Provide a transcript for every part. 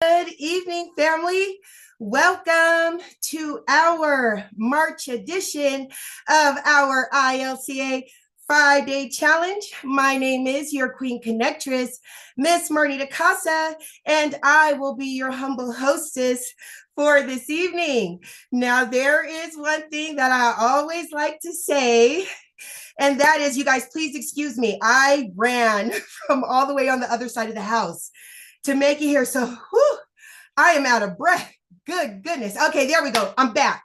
Good evening, family. Welcome to our March edition of our ILCA 5-day challenge. My name is your Queen Connectress, Miss Marnita Casa, and I will be your humble hostess for this evening. Now, there is one thing that I always like to say, and that is, you guys, please excuse me. I ran from all the way on the other side of the house to make it here. So, I am out of breath. Good goodness. Okay, there we go. I'm back.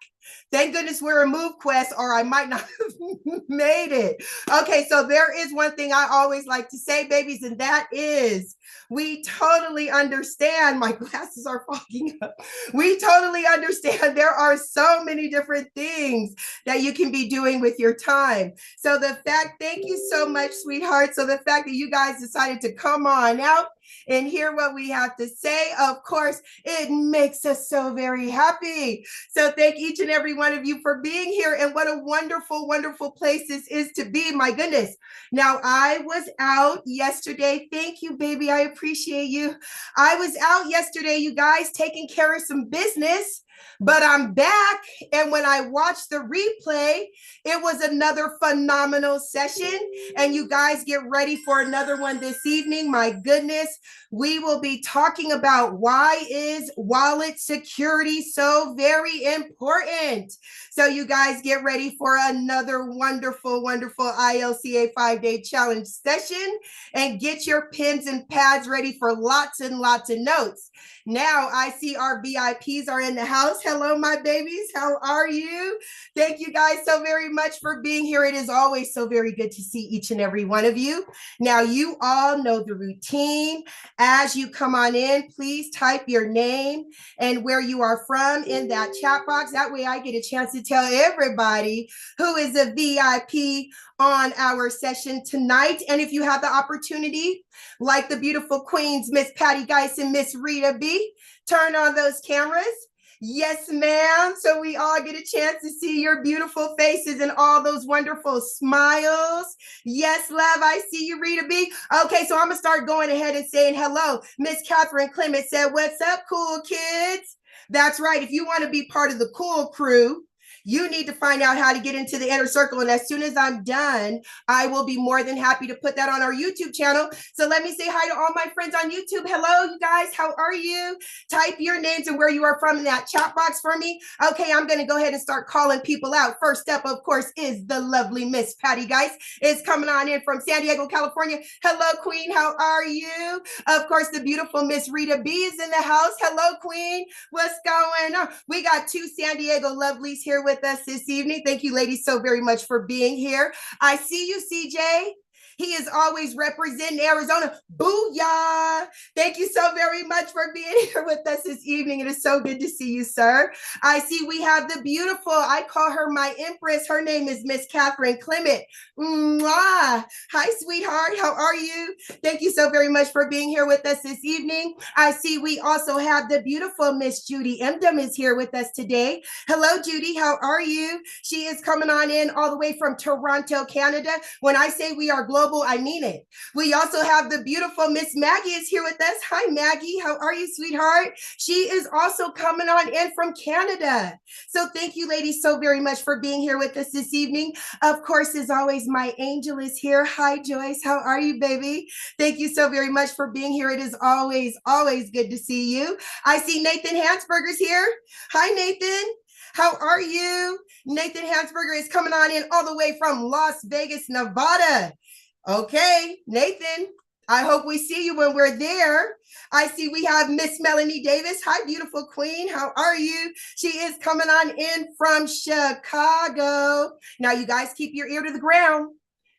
Thank goodness we're a move quest, or I might not have made it. Okay, so there is one thing I always like to say, babies, and that is we totally understand. My glasses are fogging up. We totally understand there are so many different things that you can be doing with your time. So the fact, thank you so much, sweetheart. So the fact that you guys decided to come on out and hear what we have to say, of course, it makes us so very happy. So thank each and every one of you for being here. And what a wonderful, wonderful place this is to be. My goodness. Now, I was out yesterday. Thank you, baby. I appreciate you. I was out yesterday, you guys, taking care of some business. But I'm back, and when I watched the replay, it was another phenomenal session, and you guys get ready for another one this evening. My goodness, we will be talking about why is wallet security so very important. So you guys get ready for another wonderful, wonderful ILCA 5-day challenge session, and get your pens and pads ready for lots and lots of notes. Now I see our VIPs are in the house. Hello, my babies. How are you? Thank you guys so very much for being here. It is always so very good to see each and every one of you. Now, you all know the routine. As you come on in, please type your name and where you are from in that chat box. That way I get a chance to tell everybody who is a VIP on our session tonight. And if you have the opportunity, like the beautiful queens, Miss Patty Geis and Miss Rita B, turn on those cameras. Yes, ma'am. So we all get a chance to see your beautiful faces and all those wonderful smiles. Yes, love, I see you, Rita B. Okay, so I'm going to start going ahead and saying hello. Miss Catherine Clement said, what's up, cool kids? That's right. If you want to be part of the cool crew, you need to find out how to get into the inner circle. And as soon as I'm done, I will be more than happy to put that on our YouTube channel. So let me say hi to all my friends on YouTube. Hello, you guys. How are you? Type your names and where you are from in that chat box for me. Okay, I'm going to go ahead and start calling people out. First up, of course, is the lovely Miss Patty Geis. Is coming on in from San Diego, California. Hello, Queen. How are you? Of course, the beautiful Miss Rita B is in the house. Hello, Queen. What's going on? We got two San Diego lovelies here with us this evening. Thank you, ladies, so very much for being here. I see you, CJ. He is always representing Arizona. Booyah! Thank you so very much for being here with us this evening. It is so good to see you, sir. I see we have the beautiful, I call her my empress. Her name is Miss Catherine Clement. Mwah. Hi, sweetheart. How are you? Thank you so very much for being here with us this evening. I see we also have the beautiful Miss Judy Emdom is here with us today. Hello, Judy. How are you? She is coming on in all the way from Toronto, Canada. When I say we are global, I mean it. We also have the beautiful Miss Maggie is here with us. Hi, Maggie. How are you, sweetheart? She is also coming on in from Canada. So thank you, ladies, so very much for being here with us this evening. Of course, as always, my angel is here. Hi, Joyce. How are you, baby? Thank you so very much for being here. It is always, always good to see you. I see Nathan Hansberger's here. Hi, Nathan. How are you? Nathan Hansberger is coming on in all the way from Las Vegas, Nevada. Okay, Nathan, I hope we see you when we're there. I see we have Miss Melanie Davis. Hi, beautiful queen. How are you? She is coming on in from Chicago. Now, you guys keep your ear to the ground.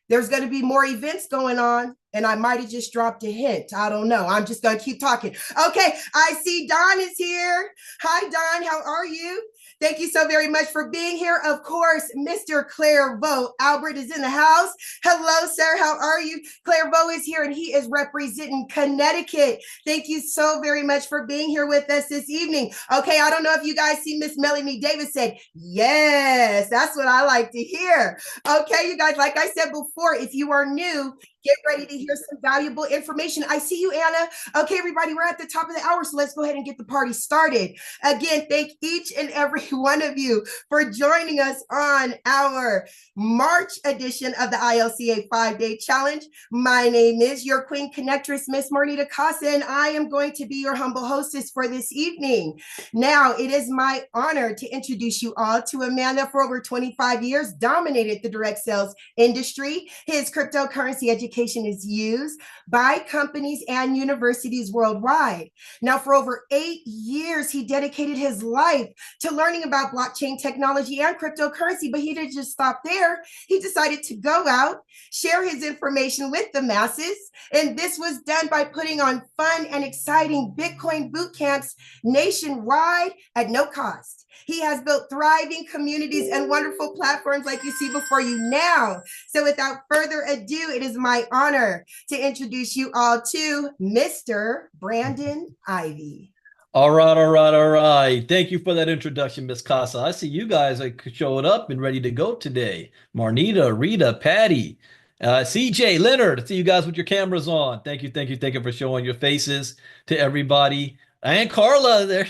There's going to be more events going on, and I might have just dropped a hint. I don't know. I'm just going to keep talking. Okay, I see Don is here. Hi, Don. How are you? Thank you so very much for being here. Of course, Mr. Clairvaux Albert is in the house. Hello, sir. How are you? Clairvaux is here, and he is representing Connecticut. Thank you so very much for being here with us this evening. Okay, I don't know if you guys see Miss Melanie Davis said, yes, that's what I like to hear. Okay, you guys, like I said before, if you are new, Get ready to hear some valuable information. I see you, Anna. Okay, everybody, we're at the top of the hour, so let's go ahead and get the party started. Again, thank each and every one of you for joining us on our March edition of the ILCA 5-Day Challenge. My name is your Queen Connectress, Miss Marnita Casa, and I am going to be your humble hostess for this evening. Now, it is my honor to introduce you all to a man that for over 25 years dominated the direct sales industry. His cryptocurrency education is used by companies and universities worldwide. Now, for over 8 years, he dedicated his life to learning about blockchain technology and cryptocurrency, but he didn't just stop there. He decided to go out, share his information with the masses, and this was done by putting on fun and exciting Bitcoin boot camps nationwide at no cost. He has built thriving communities and wonderful platforms like you see before you now. So without further ado, it is my honor to introduce you all to Mr. Brandon Ivey. All right, all right, all right. Thank you for that introduction, Miss Casa. I see you guys are showing up and ready to go today. Marnita, Rita, Patty, CJ, Leonard. I see you guys with your cameras on. Thank you, thank you, thank you for showing your faces to everybody. And Carla there.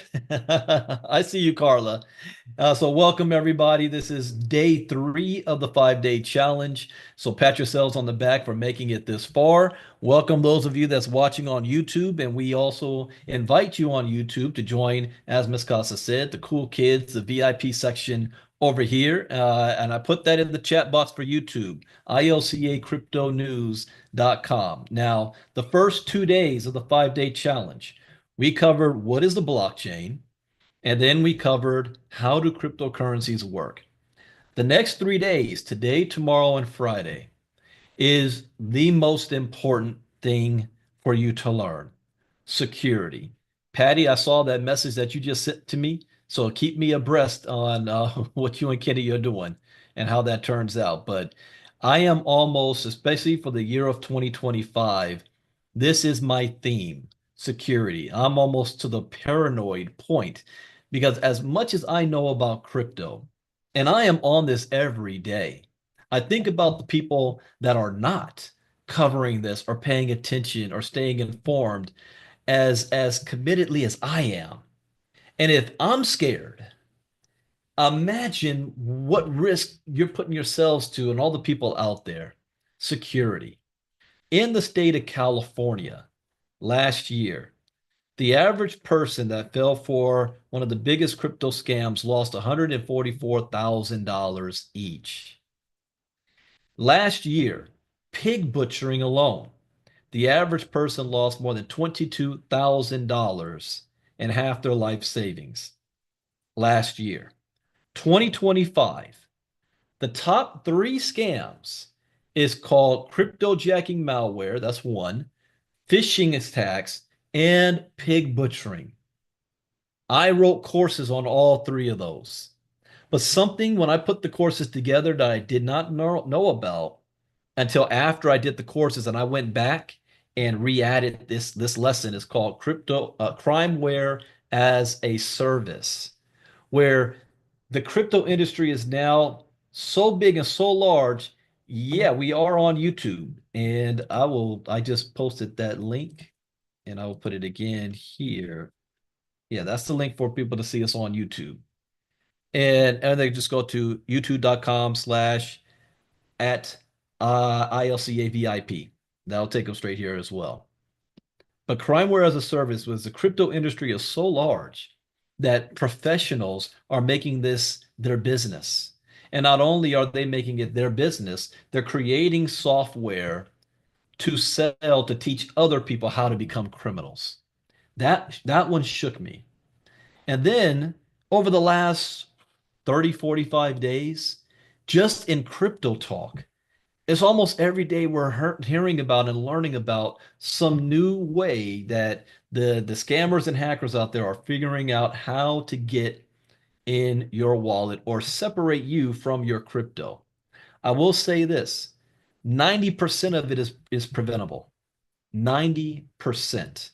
I see you, Carla. So welcome everybody. This is day 3 of the 5-day challenge. So pat yourselves on the back for making it this far. Welcome those of you that's watching on YouTube, and we also invite you on YouTube to join, as Ms. Casa said, the cool kids, the VIP section over here. And I put that in the chat box for YouTube, ilcacryptonews.com. Now, the first 2 days of the 5-day challenge, we covered what is the blockchain, and then we covered how do cryptocurrencies work. The next 3 days, today, tomorrow, and Friday, is the most important thing for you to learn: security. Patty, I saw that message that you just sent to me, so keep me abreast on what you and Kenny are doing and how that turns out. But I am almost, especially for the year of 2025, this is my theme: security. I'm almost to the paranoid point because as much as I know about crypto, and I am on this every day, I think about the people that are not covering this or paying attention or staying informed as committedly as I am. And if I'm scared, imagine what risk you're putting yourselves to and all the people out there. Security. In the state of California last year, the average person that fell for one of the biggest crypto scams lost $144,000 each. Last year, pig butchering alone, the average person lost more than $22,000 and half their life savings last year. 2025, the top 3 scams is called cryptojacking malware, that's one, phishing attacks, and pig butchering. I wrote courses on all 3 of those. But something when I put the courses together that I did not know about until after I did the courses, and I went back and re-added this lesson is called crimeware as a service, where the crypto industry is now so big and so large. Yeah, we are on YouTube, and I just posted that link, and I will put it again here. Yeah, that's the link for people to see us on YouTube. And they just go to youtube.com/at ILCA VIP. That'll take them straight here as well. But crimeware as a service, was the crypto industry is so large that professionals are making this their business. And not only are they making it their business, they're creating software to sell to teach other people how to become criminals. That one shook me. And then over the last 30, 45 days, just in crypto talk, it's almost every day we're hearing about and learning about some new way that the scammers and hackers out there are figuring out how to get in your wallet or separate you from your crypto. I will say this: 90% of it is preventable. 90%.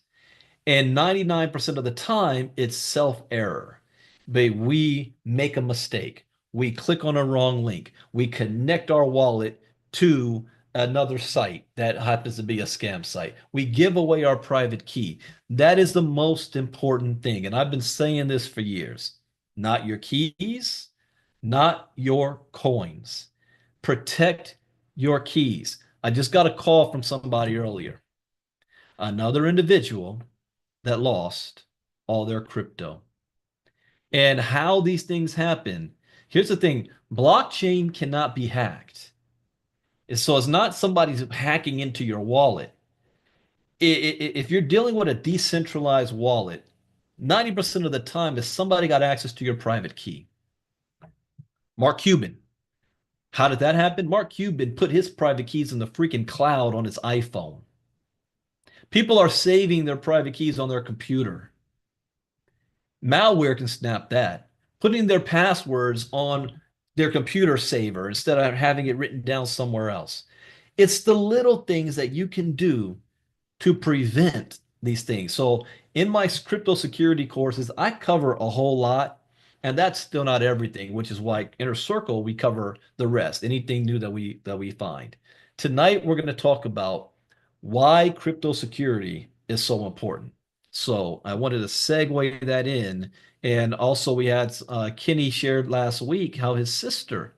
And 99% of the time, it's self-error. But we make a mistake. We click on a wrong link. We connect our wallet to another site that happens to be a scam site. We give away our private key. That is the most important thing. And I've been saying this for years. Not your keys, not your coins. Protect your keys. I just got a call from somebody earlier. Another individual that lost all their crypto. And how these things happen. Here's the thing, blockchain cannot be hacked. So it's not somebody's hacking into your wallet. If you're dealing with a decentralized wallet, 90% of the time is somebody got access to your private key. Mark Cuban. How did that happen? Mark Cuban put his private keys in the freaking cloud on his iPhone. People are saving their private keys on their computer. Malware can snap that, putting their passwords on their computer saver instead of having it written down somewhere else. It's the little things that you can do to prevent these things. So in my crypto security courses, I cover a whole lot, and that's still not everything, which is why Inner Circle we cover the rest, anything new that we find. Tonight we're going to talk about why crypto security is so important. So I wanted to segue that in, and also we had Kenny shared last week how his sister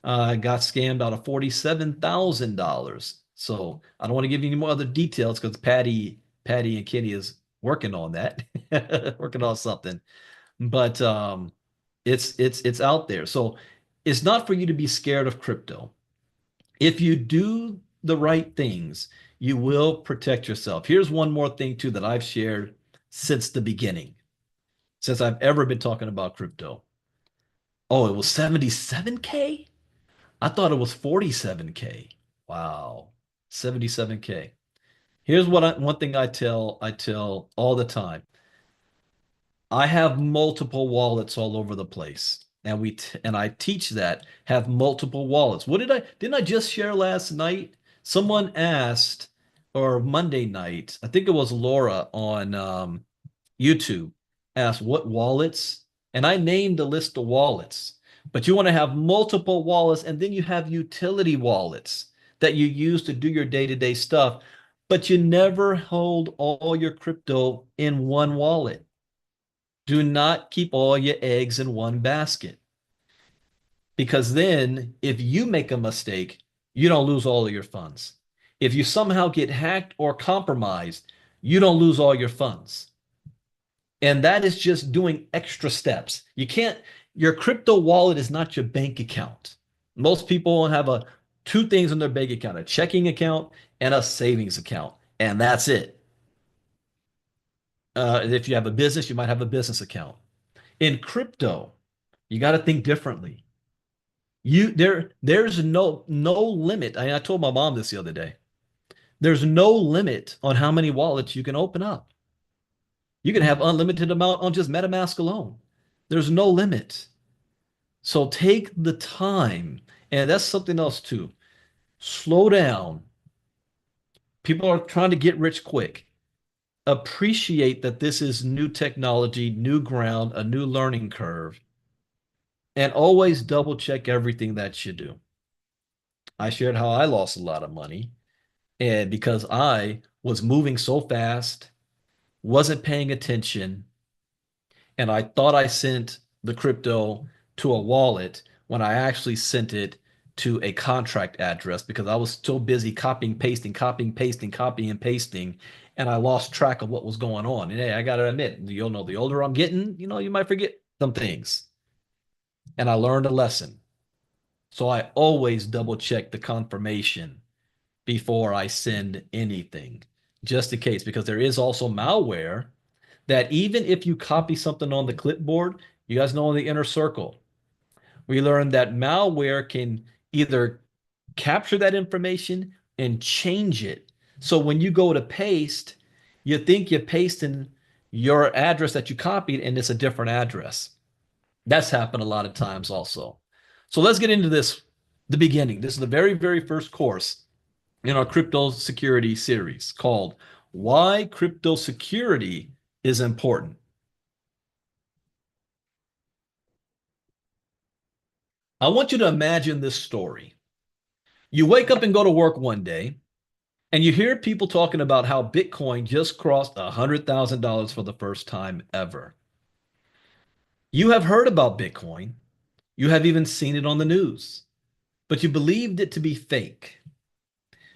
got scammed out of $47,000. So I don't want to give you any more other details because Patty and Kenny is working on that, working on something. But it's out there. So it's not for you to be scared of crypto. If you do the right things, you will protect yourself. Here's one more thing too that I've shared since the beginning, since I've ever been talking about crypto. Oh, it was 77K? I thought it was 47K. Wow. 77K. Here's one thing I tell all the time. I have multiple wallets all over the place. And I teach that have multiple wallets. What didn't I just share last night? Someone asked, or Monday night, I think it was Laura on YouTube, asked what wallets, and I named a list of wallets. But you want to have multiple wallets, and then you have utility wallets that you use to do your day-to-day stuff, but you never hold all your crypto in one wallet. Do not keep all your eggs in one basket. Because then, if you make a mistake, you don't lose all of your funds. If you somehow get hacked or compromised, you don't lose all your funds. And that is just doing extra steps. You can't, your crypto wallet is not your bank account. Most people have two things in their bank account, a checking account and a savings account, and that's it. If you have a business, you might have a business account. In crypto, you got to think differently. There's no limit. I told my mom this the other day. There's no limit on how many wallets you can open up. You can have unlimited amount on just MetaMask alone. There's no limit. So take the time, and that's something else too. Slow down. People are trying to get rich quick. Appreciate that this is new technology, new ground, a new learning curve, and always double check everything that you do. I shared how I lost a lot of money, and because I was moving so fast, wasn't paying attention, and I thought I sent the crypto to a wallet when I actually sent it to a contract address because I was so busy copying, pasting, copying, pasting, copying, and pasting, and I lost track of what was going on. And hey, I gotta admit, you'll know the older I'm getting, you might forget some things. And I learned a lesson. So I always double check the confirmation before I send anything, just in case, because there is also malware that even if you copy something on the clipboard, you guys know in the inner circle, we learned that malware can either capture that information and change it. So when you go to paste, you think you're pasting your address that you copied and it's a different address. That's happened a lot of times also. So let's get into this, the beginning. This is the very, very first course in our crypto security series called Why Crypto Security is Important. I want you to imagine this story. You wake up and go to work one day, and you hear people talking about how Bitcoin just crossed $100,000 for the first time ever. You have heard about Bitcoin. You have even seen it on the news, but you believed it to be fake.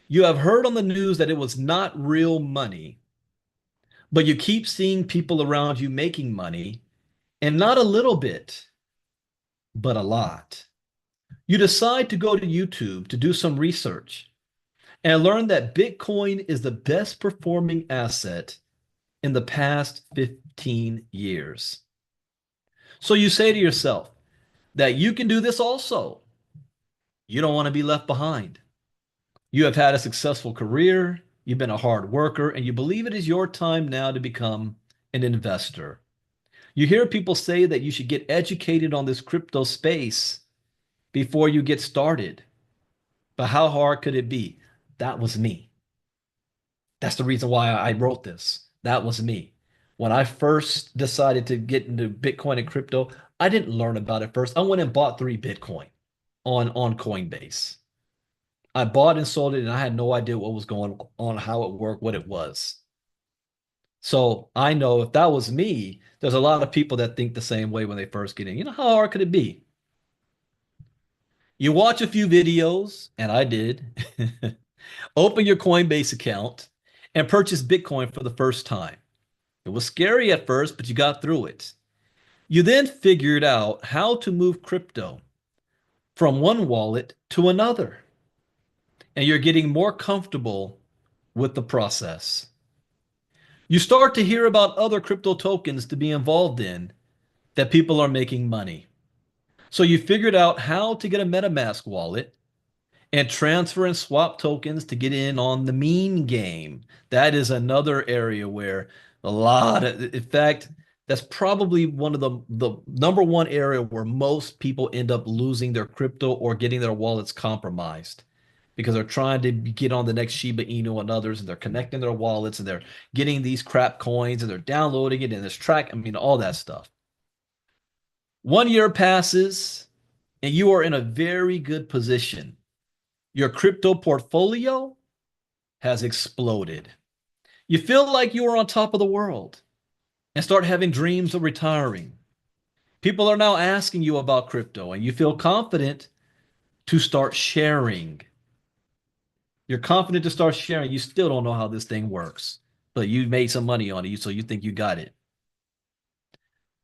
You have heard on the news that it was not real money, but you keep seeing people around you making money, and not a little bit, but a lot. You decide to go to YouTube to do some research and learn that Bitcoin is the best performing asset in the past 15 years. So you say to yourself that you can do this also. You don't want to be left behind. You have had a successful career, you've been a hard worker, and you believe it is your time now to become an investor. You hear people say that you should get educated on this crypto space before you get started. But how hard could it be? That was me. That's the reason why I wrote this. That was me. When I first decided to get into Bitcoin and crypto, I didn't learn about it first. I went and bought 3 Bitcoin on Coinbase. I bought and sold it, and I had no idea what was going on, how it worked, what it was. So I know if that was me, there's a lot of people that think the same way when they first get in. You know, how hard could it be? You watch a few videos, and I did. Open your Coinbase account and purchase Bitcoin for the first time. It was scary at first, but you got through it. You then figured out how to move crypto from one wallet to another, and you're getting more comfortable with the process. You start to hear about other crypto tokens to be involved in that people are making money. So you figured out how to get a MetaMask wallet and transfer and swap tokens to get in on the meme game. That is another area where in fact, that's probably one of the number one area where most people end up losing their crypto or getting their wallets compromised because they're trying to get on the next Shiba Inu and others, and they're connecting their wallets and they're getting these crap coins and they're downloading it and all that stuff. 1 year passes and you are in a very good position. Your crypto portfolio has exploded. You feel like you are on top of the world and start having dreams of retiring. People are now asking you about crypto, and you feel confident to start sharing. You're confident to start sharing. You still don't know how this thing works, but you made some money on it, so you think you got it.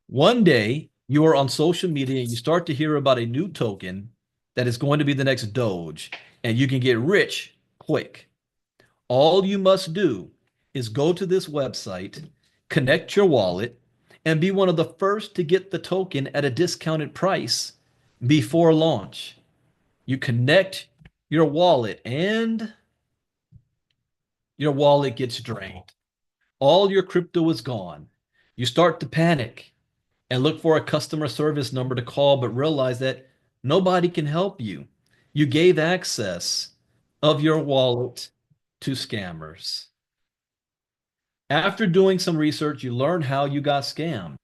One day, you are on social media and you start to hear about a new token that is going to be the next Doge, and you can get rich quick. All you must do is go to this website, connect your wallet, and be one of the first to get the token at a discounted price before launch. You connect your wallet and your wallet gets drained. All your crypto is gone. You start to panic and look for a customer service number to call, but realize that nobody can help you. You gave access of your wallet to scammers. After doing some research, you learned how you got scammed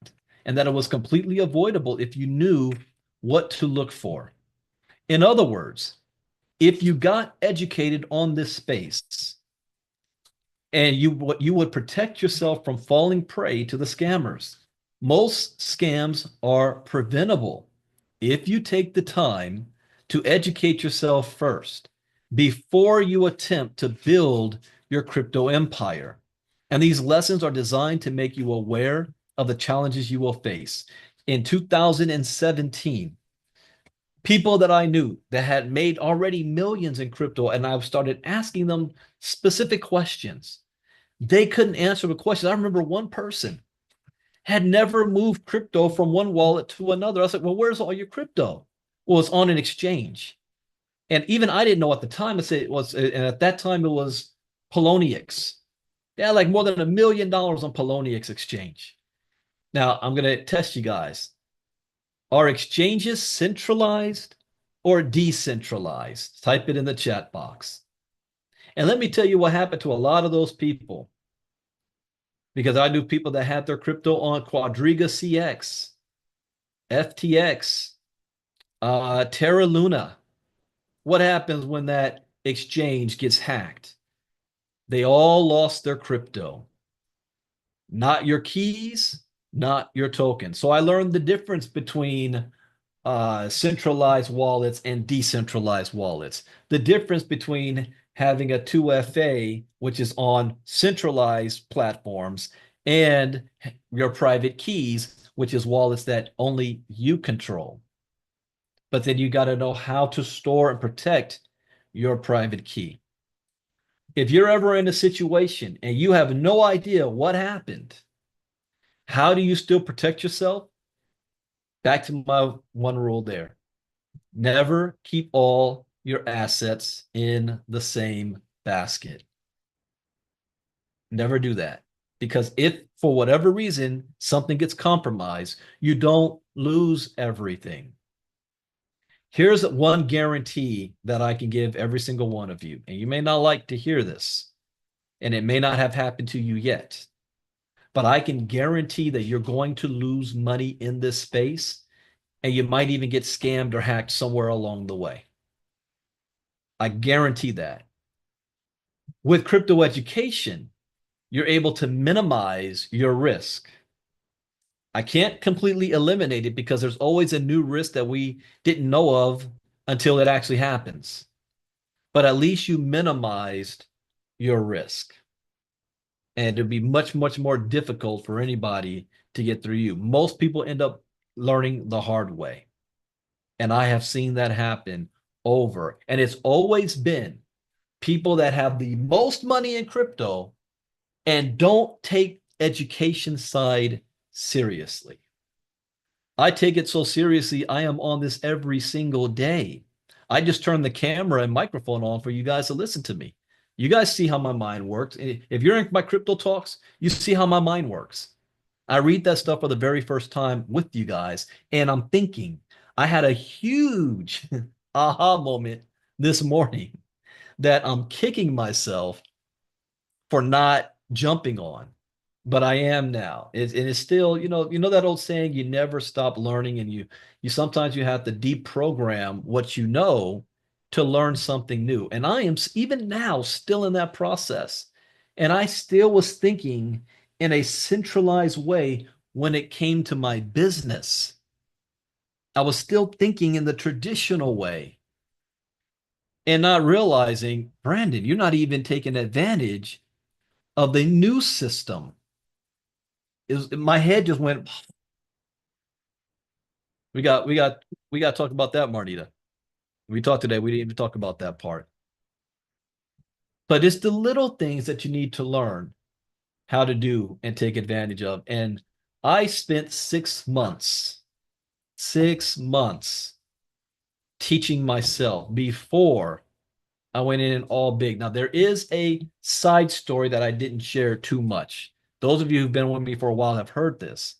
and that it was completely avoidable if you knew what to look for. In other words, if you got educated on this space and you would protect yourself from falling prey to the scammers. Most scams are preventable if you take the time to educate yourself first before you attempt to build your crypto empire. And these lessons are designed to make you aware of the challenges you will face. In 2017, people that I knew that had made already millions in crypto, and I started asking them specific questions. They couldn't answer the questions. I remember one person had never moved crypto from one wallet to another. I was like, well, where's all your crypto? Well, it's on an exchange. And even I didn't know at the time. I said it was, and at that time it was Poloniex. They had like more than $1 million on Poloniex exchange. Now I'm going to test you guys. Are exchanges centralized or decentralized? Type it in the chat box. And let me tell you what happened to a lot of those people. Because I knew people that had their crypto on Quadriga CX, FTX, Terra Luna. What happens when that exchange gets hacked, they all lost their crypto. Not your keys, not your token. So I learned the difference between centralized wallets and decentralized wallets. The difference between having a 2FA, which is on centralized platforms, and your private keys, which is wallets that only you control. But then you got to know how to store and protect your private key. If you're ever in a situation and you have no idea what happened, how do you still protect yourself? Back to my one rule there. Never keep all your assets in the same basket. Never do that. Because if for whatever reason something gets compromised, you don't lose everything. Here's one guarantee that I can give every single one of you. And you may not like to hear this, and it may not have happened to you yet, but I can guarantee that you're going to lose money in this space, and you might even get scammed or hacked somewhere along the way. I guarantee that. With crypto education, you're able to minimize your risk. I can't completely eliminate it because there's always a new risk that we didn't know of until it actually happens. But at least you minimized your risk. And it'd be much, much more difficult for anybody to get through you. Most people end up learning the hard way. And I have seen that happen over. And it's always been people that have the most money in crypto and don't take education side seriously. I take it so seriously, I am on this every single day. I just turn the camera and microphone on for you guys to listen to me. You guys see how my mind works. If you're in my crypto talks, you see how my mind works. I read that stuff for the very first time with you guys, and I'm thinking, I had a huge aha moment this morning that I'm kicking myself for not jumping on, but I am now. It's still, you know that old saying, you never stop learning, and you sometimes you have to deprogram what you know to learn something new. And I am even now still in that process. And I still was thinking in a centralized way when it came to my business. I was still thinking in the traditional way and not realizing, Brandon, you're not even taking advantage of the new system. My head just went, we got we got we got to talk about that, Marnita. We talked today, we didn't even talk about that part. But it's the little things that you need to learn how to do and take advantage of. And I spent 6 months teaching myself before I went in all big. Now, there is a side story that I didn't share too much. Those of you who've been with me for a while have heard this.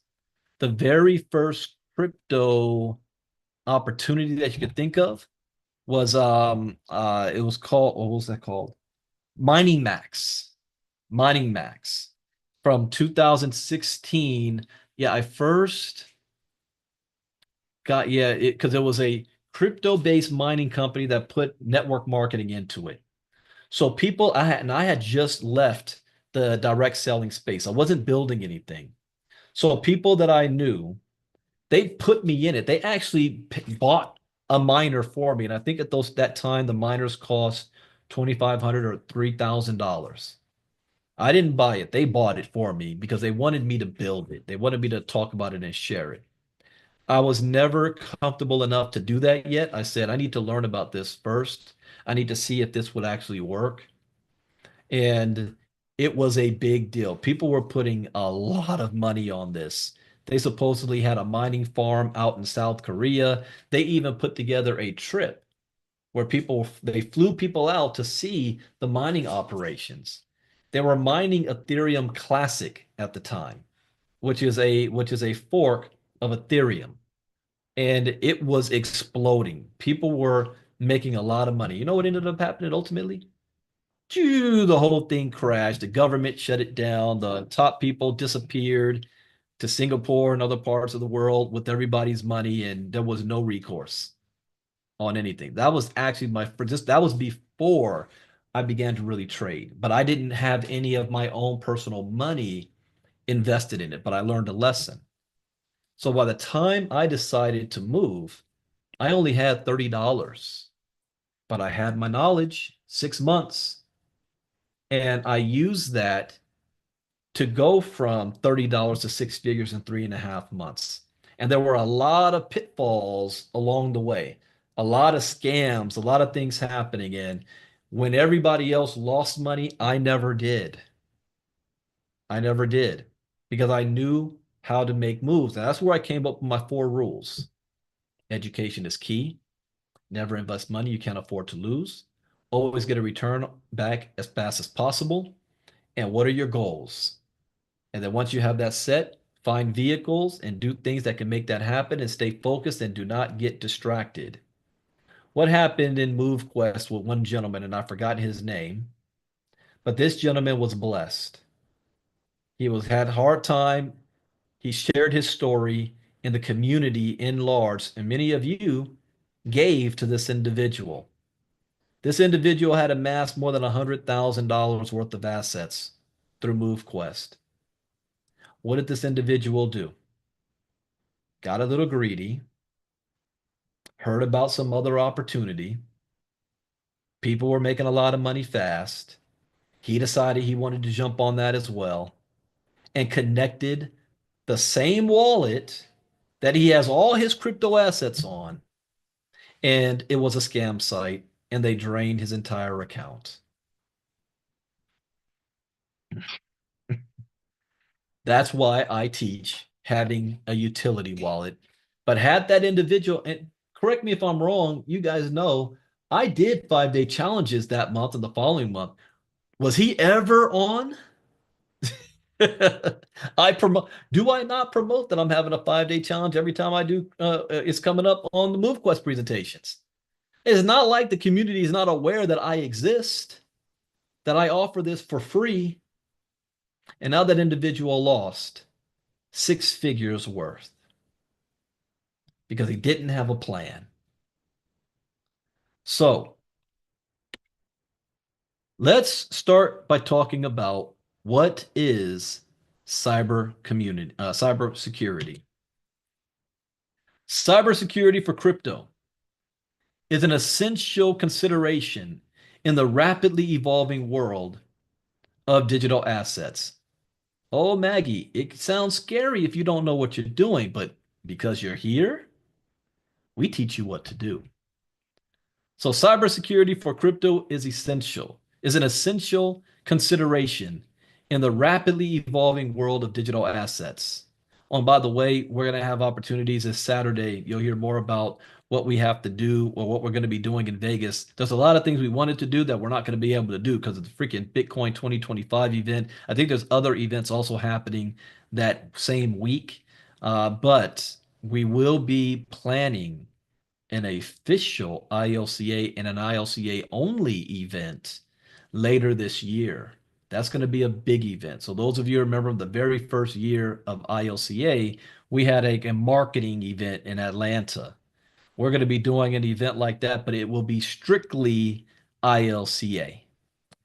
The very first crypto opportunity that you could think of was it was called, what was that called? Mining Max. Mining Max from 2016. Yeah, I first got, yeah, because it was a crypto-based mining company that put network marketing into it. So people, I had just left the direct selling space. I wasn't building anything. So people that I knew, they put me in it. They actually bought a miner for me. And I think at that time, the miners cost $2,500 or $3,000. I didn't buy it. They bought it for me because they wanted me to build it. They wanted me to talk about it and share it. I was never comfortable enough to do that yet. I said, I need to learn about this first. I need to see if this would actually work. And it was a big deal. People were putting a lot of money on this. They supposedly had a mining farm out in South Korea. They even put together a trip where they flew people out to see the mining operations. They were mining Ethereum Classic at the time, which is a fork of Ethereum. And it was exploding. People were making a lot of money. You know what ended up happening ultimately? The whole thing crashed. The government shut it down. The top people disappeared to Singapore and other parts of the world with everybody's money, and there was no recourse. on anything. That was actually my for just that was before I began to really trade. But I didn't have any of my own personal money invested in it, but I learned a lesson. So by the time I decided to move, I only had $30, but I had my knowledge, 6 months, and I used that to go from $30 to six figures in 3.5 months. And there were a lot of pitfalls along the way, a lot of scams, a lot of things happening. And when everybody else lost money, I never did. I never did because I knew how to make moves. And that's where I came up with my four rules. Education is key. Never invest money you can't afford to lose. Always get a return back as fast as possible. And what are your goals? And then once you have that set, find vehicles and do things that can make that happen and stay focused and do not get distracted. What happened in MoveQuest with one gentleman, and I forgot his name, but this gentleman was blessed. He was had a hard time. He shared his story in the community in large, and many of you gave to this individual. This individual had amassed more than $100,000 worth of assets through MoveQuest. What did this individual do? Got a little greedy, heard about some other opportunity. People were making a lot of money fast. He decided he wanted to jump on that as well and connected the same wallet that he has all his crypto assets on. And it was a scam site, and they drained his entire account. That's why I teach having a utility wallet. But had that individual, and correct me if I'm wrong, you guys know I did 5 day challenges that month and the following month. Was he ever on? I promote. Do I not promote that I'm having a 5 day challenge every time I do? It's coming up on the MoveQuest presentations. It's not like the community is not aware that I exist, that I offer this for free. And now that individual lost 6 figures worth because he didn't have a plan. So let's start by talking about what is cyber security. Cybersecurity for crypto is an essential consideration in the rapidly evolving world of digital assets. Oh, Maggie, it sounds scary if you don't know what you're doing, but because you're here, we teach you what to do. So cybersecurity for crypto is an essential consideration in the rapidly evolving world of digital assets. Oh, and by the way, we're going to have opportunities this Saturday. You'll hear more about what we have to do or what we're going to be doing in Vegas. There's a lot of things we wanted to do that we're not going to be able to do because of the freaking Bitcoin 2025 event. I think there's other events also happening that same week. But we will be planning an official ILCA and an ILCA only event later this year. That's going to be a big event. So those of you who remember the very first year of ILCA, we had a marketing event in Atlanta. We're going to be doing an event like that, but it will be strictly ILCA.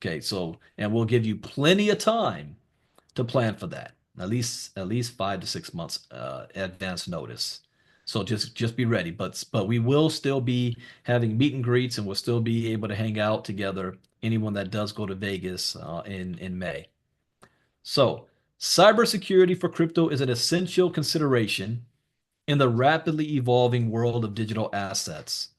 Okay, so and we'll give you plenty of time to plan for that. At least 5 to 6 months advance notice. So just be ready. But we will still be having meet and greets, and we'll still be able to hang out together. Anyone that does go to Vegas in May. So cybersecurity for crypto is an essential consideration in the rapidly evolving world of digital assets.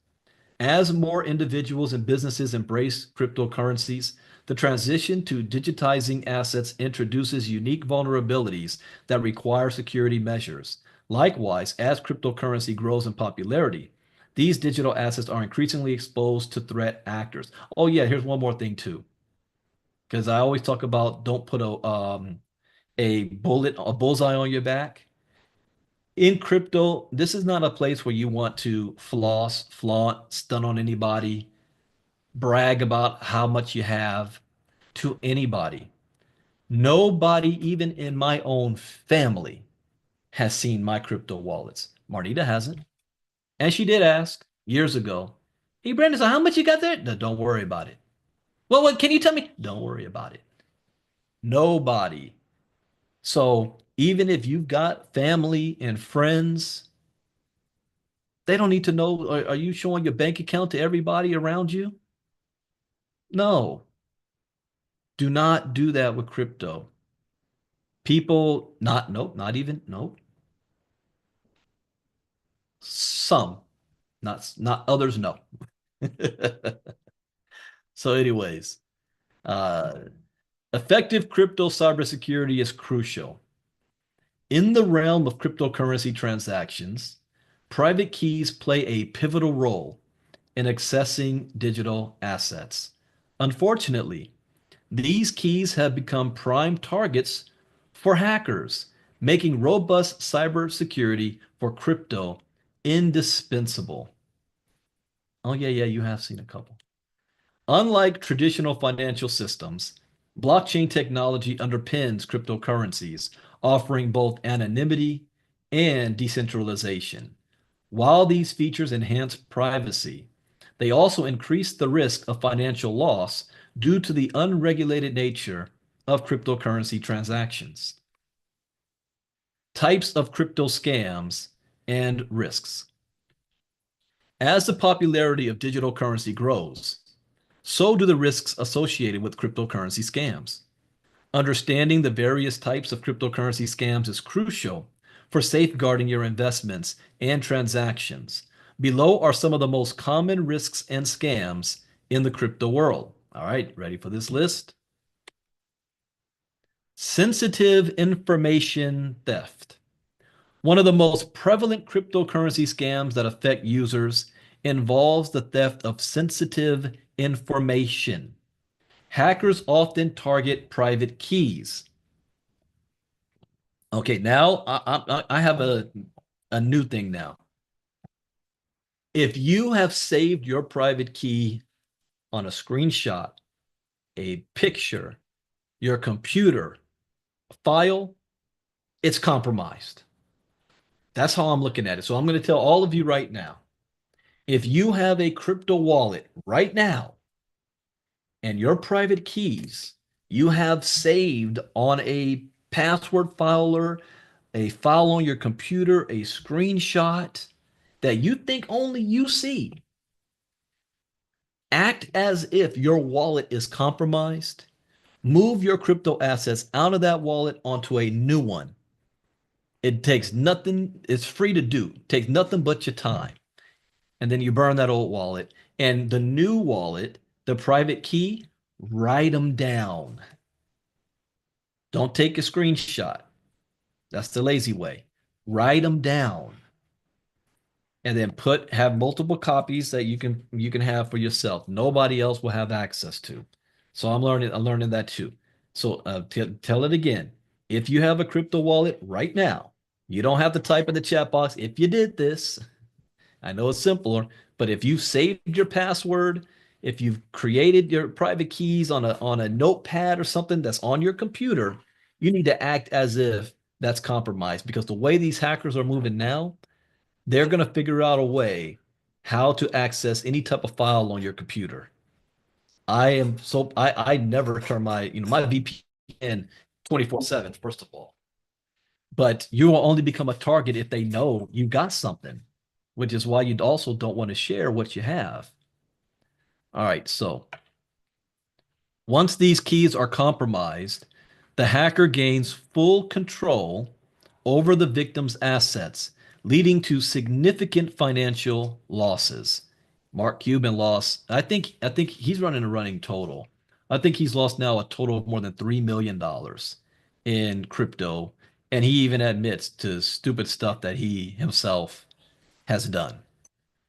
As more individuals and businesses embrace cryptocurrencies, the transition to digitizing assets introduces unique vulnerabilities that require security measures. Likewise, as cryptocurrency grows in popularity, these digital assets are increasingly exposed to threat actors. Oh yeah, here's one more thing too, because I always talk about don't put a bullseye on your back. In crypto, this is not a place where you want to floss, flaunt, stun on anybody, brag about how much you have to anybody. Nobody, even in my own family, has seen my crypto wallets. Marnita hasn't. And she did ask years ago. Hey, Brandon, so how much you got there? No, don't worry about it. Well, what can you tell me? Don't worry about it. Nobody. So even if you've got family and friends, they don't need to know. Are you showing your bank account to everybody around you? No, do not do that with crypto. People, nope, not even, nope. Some, not others, no. So, anyways, uh, effective crypto cybersecurity is crucial. In the realm of cryptocurrency transactions, private keys play a pivotal role in accessing digital assets. Unfortunately, these keys have become prime targets for hackers, making robust cybersecurity for crypto indispensable. Oh, yeah, yeah, you have seen a couple. Unlike traditional financial systems, blockchain technology underpins cryptocurrencies, offering both anonymity and decentralization. While these features enhance privacy, they also increase the risk of financial loss due to the unregulated nature of cryptocurrency transactions. Types of crypto scams and risks. As the popularity of digital currency grows, so do the risks associated with cryptocurrency scams. Understanding the various types of cryptocurrency scams is crucial for safeguarding your investments and transactions. Below are some of the most common risks and scams in the crypto world. All right, ready for this list? Sensitive information theft. One of the most prevalent cryptocurrency scams that affect users involves the theft of sensitive information. Hackers often target private keys. Okay, now I have a new thing now. If you have saved your private key on a screenshot, a picture, your computer, a file, it's compromised. That's how I'm looking at it. So I'm going to tell all of you right now, if you have a crypto wallet right now and your private keys you have saved on a password filer, a file on your computer, a screenshot that you think only you see, act as if your wallet is compromised. Move your crypto assets out of that wallet onto a new one. It takes nothing, it's free to do. It takes nothing but your time. And then you burn that old wallet. And the new wallet, the private key, write them down. Don't take a screenshot. That's the lazy way. Write them down. And then have multiple copies that you can have for yourself. Nobody else will have access to. So I'm learning that too. So tell it again. If you have a crypto wallet right now, you don't have to type in the chat box. If you did this, I know it's simpler, but if you've saved your password, if you've created your private keys on a notepad or something that's on your computer, you need to act as if that's compromised because the way these hackers are moving now, they're going to figure out a way how to access any type of file on your computer. I never turn my VPN 24/7, first of all. But you will only become a target if they know you got something, which is why you also don't want to share what you have. All right, so once these keys are compromised, the hacker gains full control over the victim's assets, leading to significant financial losses. Mark Cuban lost, I think he's running a running total. I think he's lost now a total of more than $3 million in crypto. And he even admits to stupid stuff that he himself has done.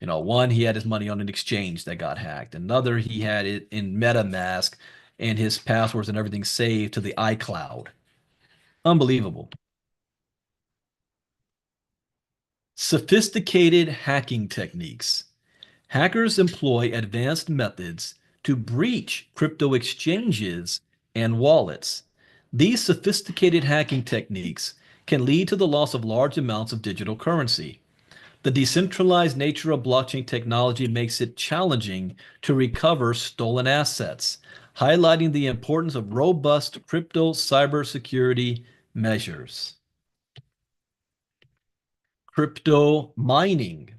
One, he had his money on an exchange that got hacked. Another, he had it in MetaMask and his passwords and everything saved to the iCloud. Unbelievable. Sophisticated hacking techniques. Hackers employ advanced methods to breach crypto exchanges and wallets. These sophisticated hacking techniques can lead to the loss of large amounts of digital currency. The decentralized nature of blockchain technology makes it challenging to recover stolen assets, highlighting the importance of robust crypto cybersecurity measures. Crypto mining.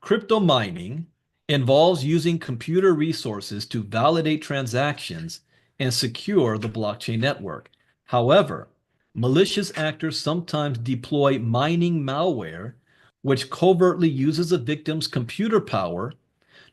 Crypto mining involves using computer resources to validate transactions and secure the blockchain network. However, malicious actors sometimes deploy mining malware, which covertly uses a victim's computer power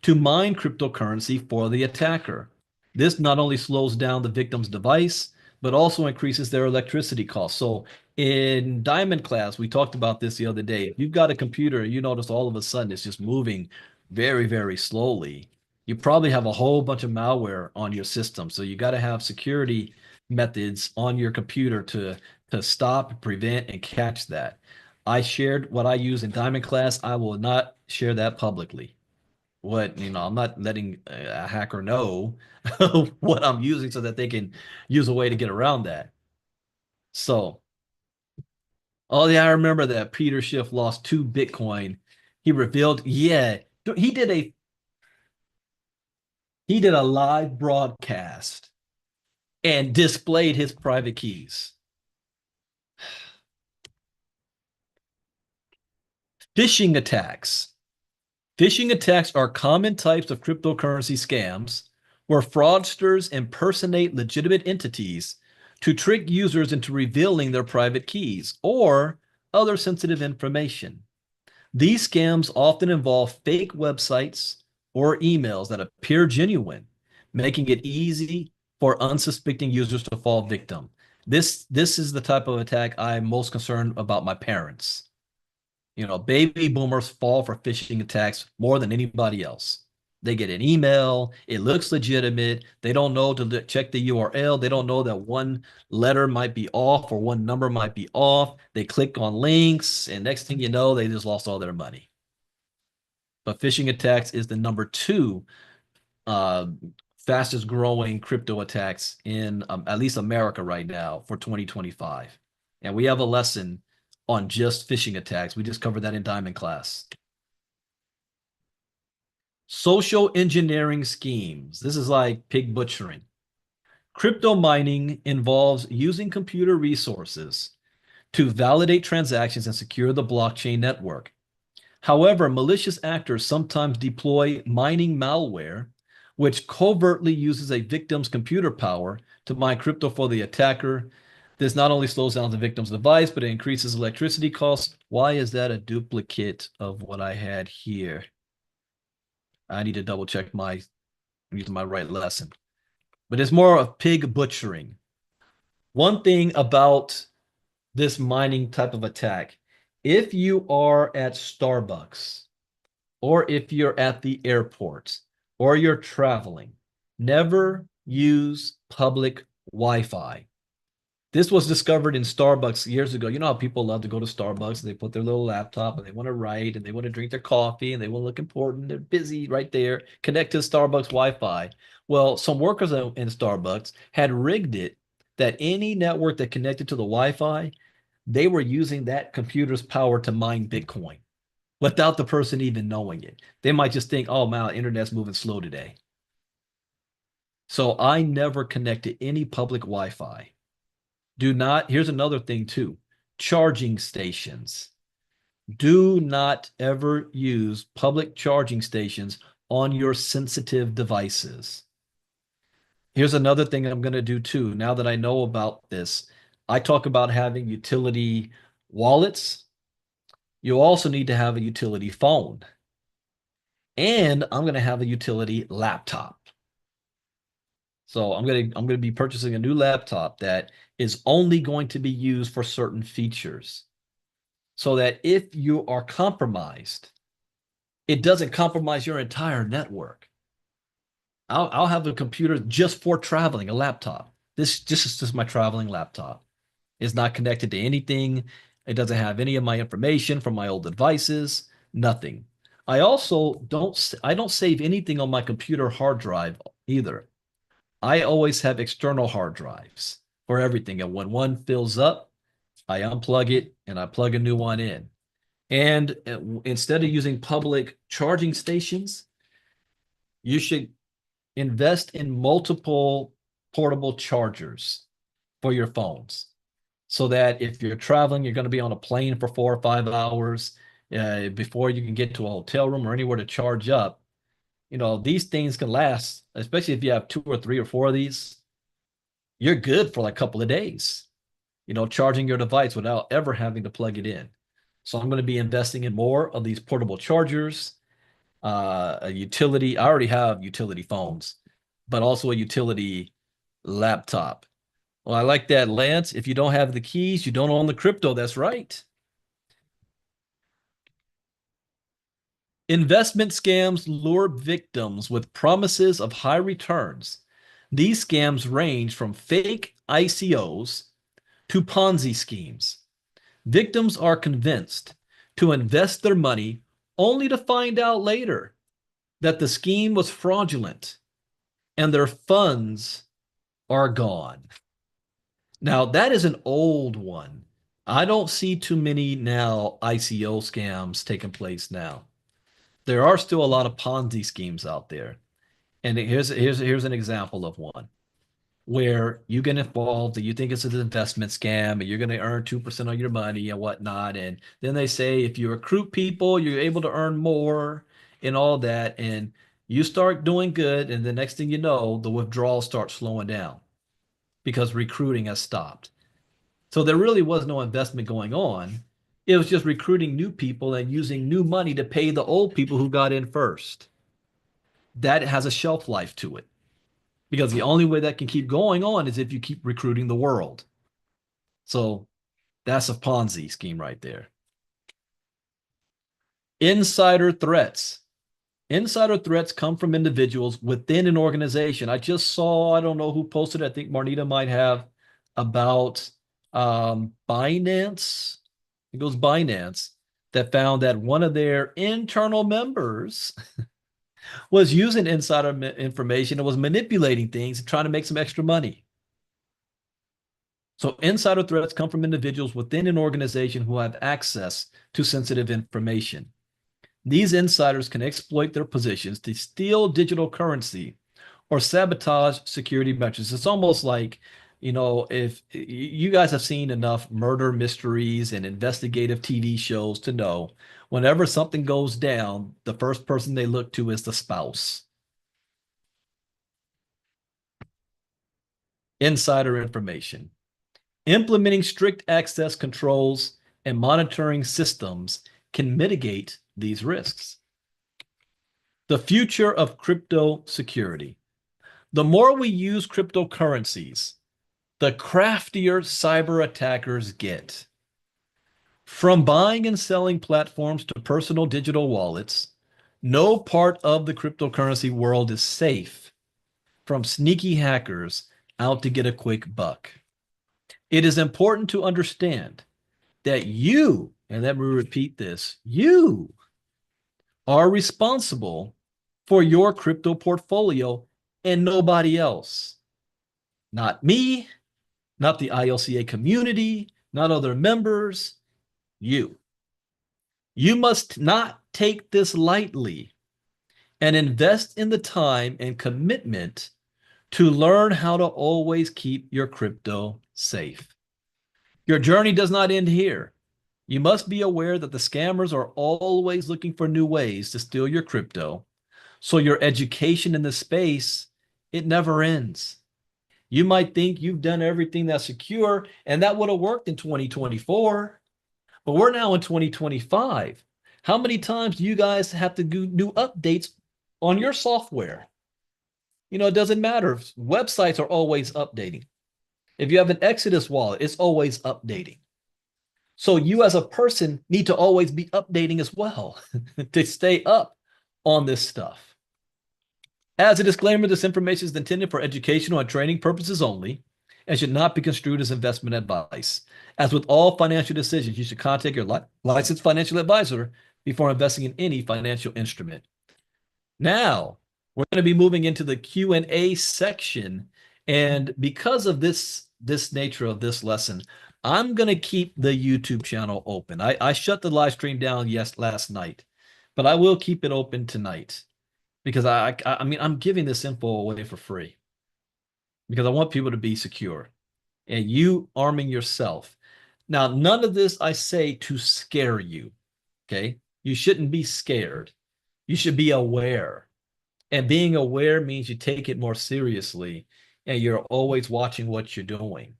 to mine cryptocurrency for the attacker. This not only slows down the victim's device, but also increases their electricity costs. So in Diamond class, we talked about this the other day. If you've got a computer, you notice all of a sudden it's just moving very, very slowly. You probably have a whole bunch of malware on your system. So you got to have security methods on your computer to stop, prevent, and catch that. I shared what I use in Diamond class. I will not share that publicly. I'm not letting a hacker know what I'm using so that they can use a way to get around that. So, oh yeah, I remember that Peter Schiff lost 2 Bitcoin. He revealed, yeah, he did a live broadcast and displayed his private keys. Phishing attacks. Phishing attacks are common types of cryptocurrency scams where fraudsters impersonate legitimate entities to trick users into revealing their private keys or other sensitive information. These scams often involve fake websites or emails that appear genuine, making it easy for unsuspecting users to fall victim. This is the type of attack I'm most concerned about my parents. Baby boomers fall for phishing attacks more than anybody else. They get an email, it looks legitimate. They don't know to check the URL. They don't know that one letter might be off or one number might be off. They click on links, and next thing you know, they just lost all their money. But phishing attacks is the number 2 uh, fastest growing crypto attacks in at least America right now for 2025. And we have a lesson on just phishing attacks. We just covered that in Diamond class. Social engineering schemes. This is like pig butchering. Crypto mining involves using computer resources to validate transactions and secure the blockchain network. However, malicious actors sometimes deploy mining malware, which covertly uses a victim's computer power to mine crypto for the attacker. This not only slows down the victim's device, but it increases electricity costs. Why is that a duplicate of what I had here? I need to double check I'm using my right lesson. But it's more of pig butchering. One thing about this mining type of attack, if you are at Starbucks, or if you're at the airport, or you're traveling, never use public Wi-Fi. This was discovered in Starbucks years ago. You know how people love to go to Starbucks and they put their little laptop and they want to write and they want to drink their coffee and they want to look important. They're busy right there, connect to Starbucks Wi-Fi. Well, some workers in Starbucks had rigged it that any network that connected to the Wi-Fi, they were using that computer's power to mine Bitcoin without the person even knowing it. They might just think, oh, man, internet's moving slow today. So I never connect to any public Wi-Fi. Here's another thing too, charging stations. Do not ever use public charging stations on your sensitive devices. Here's another thing I'm going to do too. Now that I know about this, I talk about having utility wallets. You also need to have a utility phone. And I'm going to have a utility laptop. So I'm going to be purchasing a new laptop that is only going to be used for certain features so that if you are compromised, it doesn't compromise your entire network. I'll have a computer just for traveling, a laptop. This is just my traveling laptop. It's not connected to anything. It doesn't have any of my information from my old devices, nothing. I also don't save anything on my computer hard drive either. I always have external hard drives for everything. And when one fills up, I unplug it and I plug a new one in. And instead of using public charging stations, you should invest in multiple portable chargers for your phones so that if you're traveling, you're going to be on a plane for 4 or 5 hours before you can get to a hotel room or anywhere to charge up. These things can last, especially if you have 2 or 3 or 4 of these, you're good for like a couple of days, charging your device without ever having to plug it in. So I'm going to be investing in more of these portable chargers, a utility. I already have utility phones, but also a utility laptop. Well, I like that, Lance. If you don't have the keys, you don't own the crypto. That's right. Investment scams lure victims with promises of high returns. These scams range from fake ICOs to Ponzi schemes. Victims are convinced to invest their money only to find out later that the scheme was fraudulent and their funds are gone. Now, that is an old one. I don't see too many now ICO scams taking place now. There are still a lot of Ponzi schemes out there. And here's an example of one where you get involved and you think it's an investment scam and you're going to earn 2% of your money and whatnot. And then they say if you recruit people, you're able to earn more and all that. And you start doing good. And the next thing you know, the withdrawals start slowing down because recruiting has stopped. So there really was no investment going on. It was just recruiting new people and using new money to pay the old people who got in first. That has a shelf life to it because the only way that can keep going on is if you keep recruiting the world. So that's a Ponzi scheme right there. Insider threats. Insider threats come from individuals within an organization. I just saw, I don't know who posted it, I think Marnita might have, about Binance. It goes Binance, that found that one of their internal members was using insider information and was manipulating things and trying to make some extra money. So insider threats come from individuals within an organization who have access to sensitive information. These insiders can exploit their positions to steal digital currency or sabotage security measures. It's almost like, if you guys have seen enough murder mysteries and investigative TV shows to know whenever something goes down, the first person they look to is the spouse. Insider information. Implementing strict access controls and monitoring systems can mitigate these risks. The future of crypto security. The more we use cryptocurrencies, the craftier cyber attackers get. From buying and selling platforms to personal digital wallets, no part of the cryptocurrency world is safe from sneaky hackers out to get a quick buck. It is important to understand that you, and let me repeat this, you are responsible for your crypto portfolio and nobody else. Not me, not the ILCA community, not other members, you. You must not take this lightly and invest in the time and commitment to learn how to always keep your crypto safe. Your journey does not end here. You must be aware that the scammers are always looking for new ways to steal your crypto. So your education in this space, it never ends. You might think you've done everything that's secure, and that would have worked in 2024, but we're now in 2025. How many times do you guys have to do new updates on your software? It doesn't matter. Websites are always updating. If you have an Exodus wallet, it's always updating. So you as a person need to always be updating as well to stay up on this stuff. As a disclaimer, this information is intended for educational and training purposes only and should not be construed as investment advice. As with all financial decisions, you should contact your licensed financial advisor before investing in any financial instrument. Now, we're going to be moving into the Q&A section. And because of this nature of this lesson, I'm gonna keep the YouTube channel open. I shut the live stream down last night, but I will keep it open tonight because I mean I'm giving this info away for free because I want people to be secure and you arming yourself. Now, none of this I say to scare you. Okay. You shouldn't be scared. You should be aware. And being aware means you take it more seriously and you're always watching what you're doing.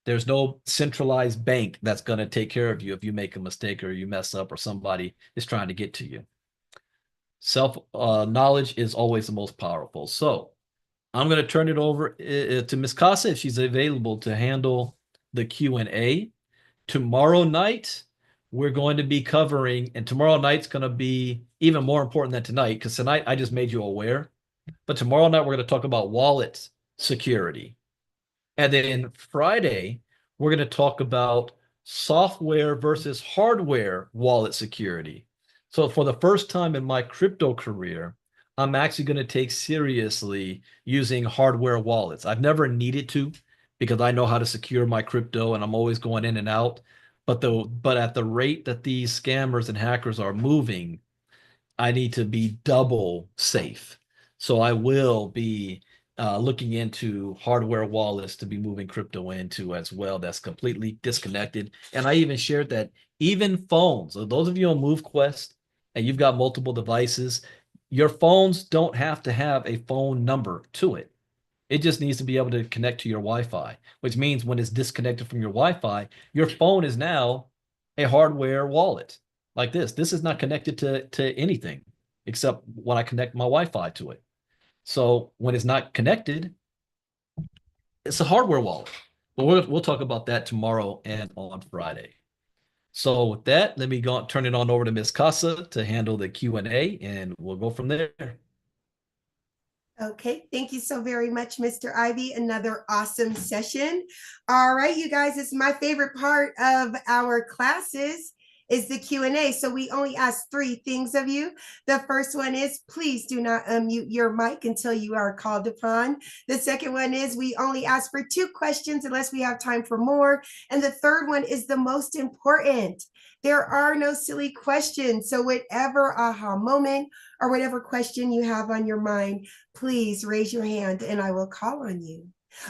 There's no centralized bank that's going to take care of you if you make a mistake or you mess up or somebody is trying to get to you. Self knowledge is always the most powerful. So I'm going to turn it over to Miss Casa if she's available to handle the Q&A. Tomorrow night, we're going to be covering, and tomorrow night's going to be even more important than tonight because tonight I just made you aware. But tomorrow night, we're going to talk about wallet security. And then Friday, we're going to talk about software versus hardware wallet security. So for the first time in my crypto career, I'm actually going to take seriously using hardware wallets. I've never needed to because I know how to secure my crypto and I'm always going in and out. But at the rate that these scammers and hackers are moving, I need to be double safe. So I will be looking into hardware wallets to be moving crypto into as well. That's completely disconnected. And I even shared that even phones, so those of you on MoveQuest and you've got multiple devices, your phones don't have to have a phone number to it. It just needs to be able to connect to your Wi-Fi, which means when it's disconnected from your Wi-Fi, your phone is now a hardware wallet like this. This is not connected to anything except when I connect my Wi-Fi to it. So when it's not connected, it's a hardware wallet. But we'll talk about that tomorrow and on Friday. So with that, let me go turn it on over to Miss Casa to handle the Q&A, and we'll go from there. Okay, thank you so very much, Mr. Ivy. Another awesome session. All right, you guys, it's my favorite part of our classes is the Q&A. So we only ask three things of you. The first one is please do not unmute your mic until you are called upon. The second one is we only ask for two questions unless we have time for more. And the third one is the most important. There are no silly questions. So whatever aha moment or whatever question you have on your mind, please raise your hand and I will call on you.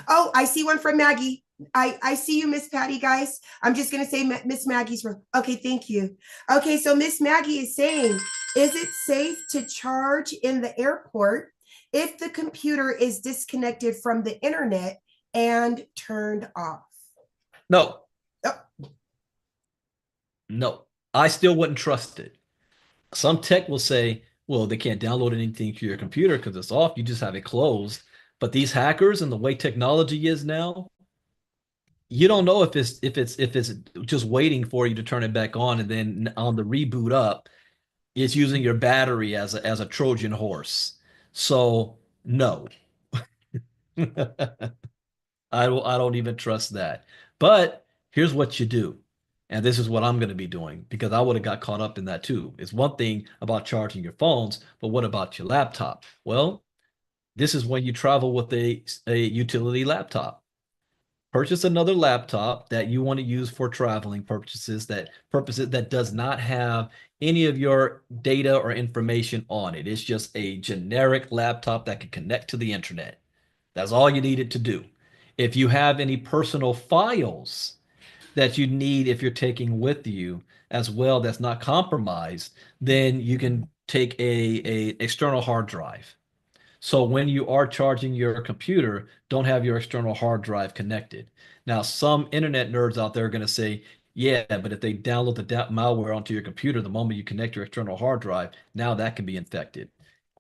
Oh, I see one from Maggie. I see you, Miss Patty, guys. I'm just going to say Miss Maggie's room. Okay, thank you. Okay, so Miss Maggie is saying, is it safe to charge in the airport if the computer is disconnected from the internet and turned off? No, Oh, no, I still wouldn't trust it. Some tech will say, well, they can't download anything to your computer because it's off. You just have it closed. But these hackers and the way technology is now, you don't know if it's just waiting for you to turn it back on, and then on the reboot up, it's using your battery as a Trojan horse. So no, I don't even trust that. But here's what you do. And this is what I'm going to be doing because I would have got caught up in that too. It's one thing about charging your phones, but what about your laptop? Well, this is when you travel with a utility laptop. Purchase another laptop that you want to use for traveling purposes that does not have any of your data or information on it. It's just a generic laptop that can connect to the internet. That's all you need it to do. If you have any personal files that you need if you're taking with you as well that's not compromised, then you can take a external hard drive. So when you are charging your computer, don't have your external hard drive connected. Now, some internet nerds out there are going to say, yeah, but if they download the malware onto your computer, the moment you connect your external hard drive, now that can be infected.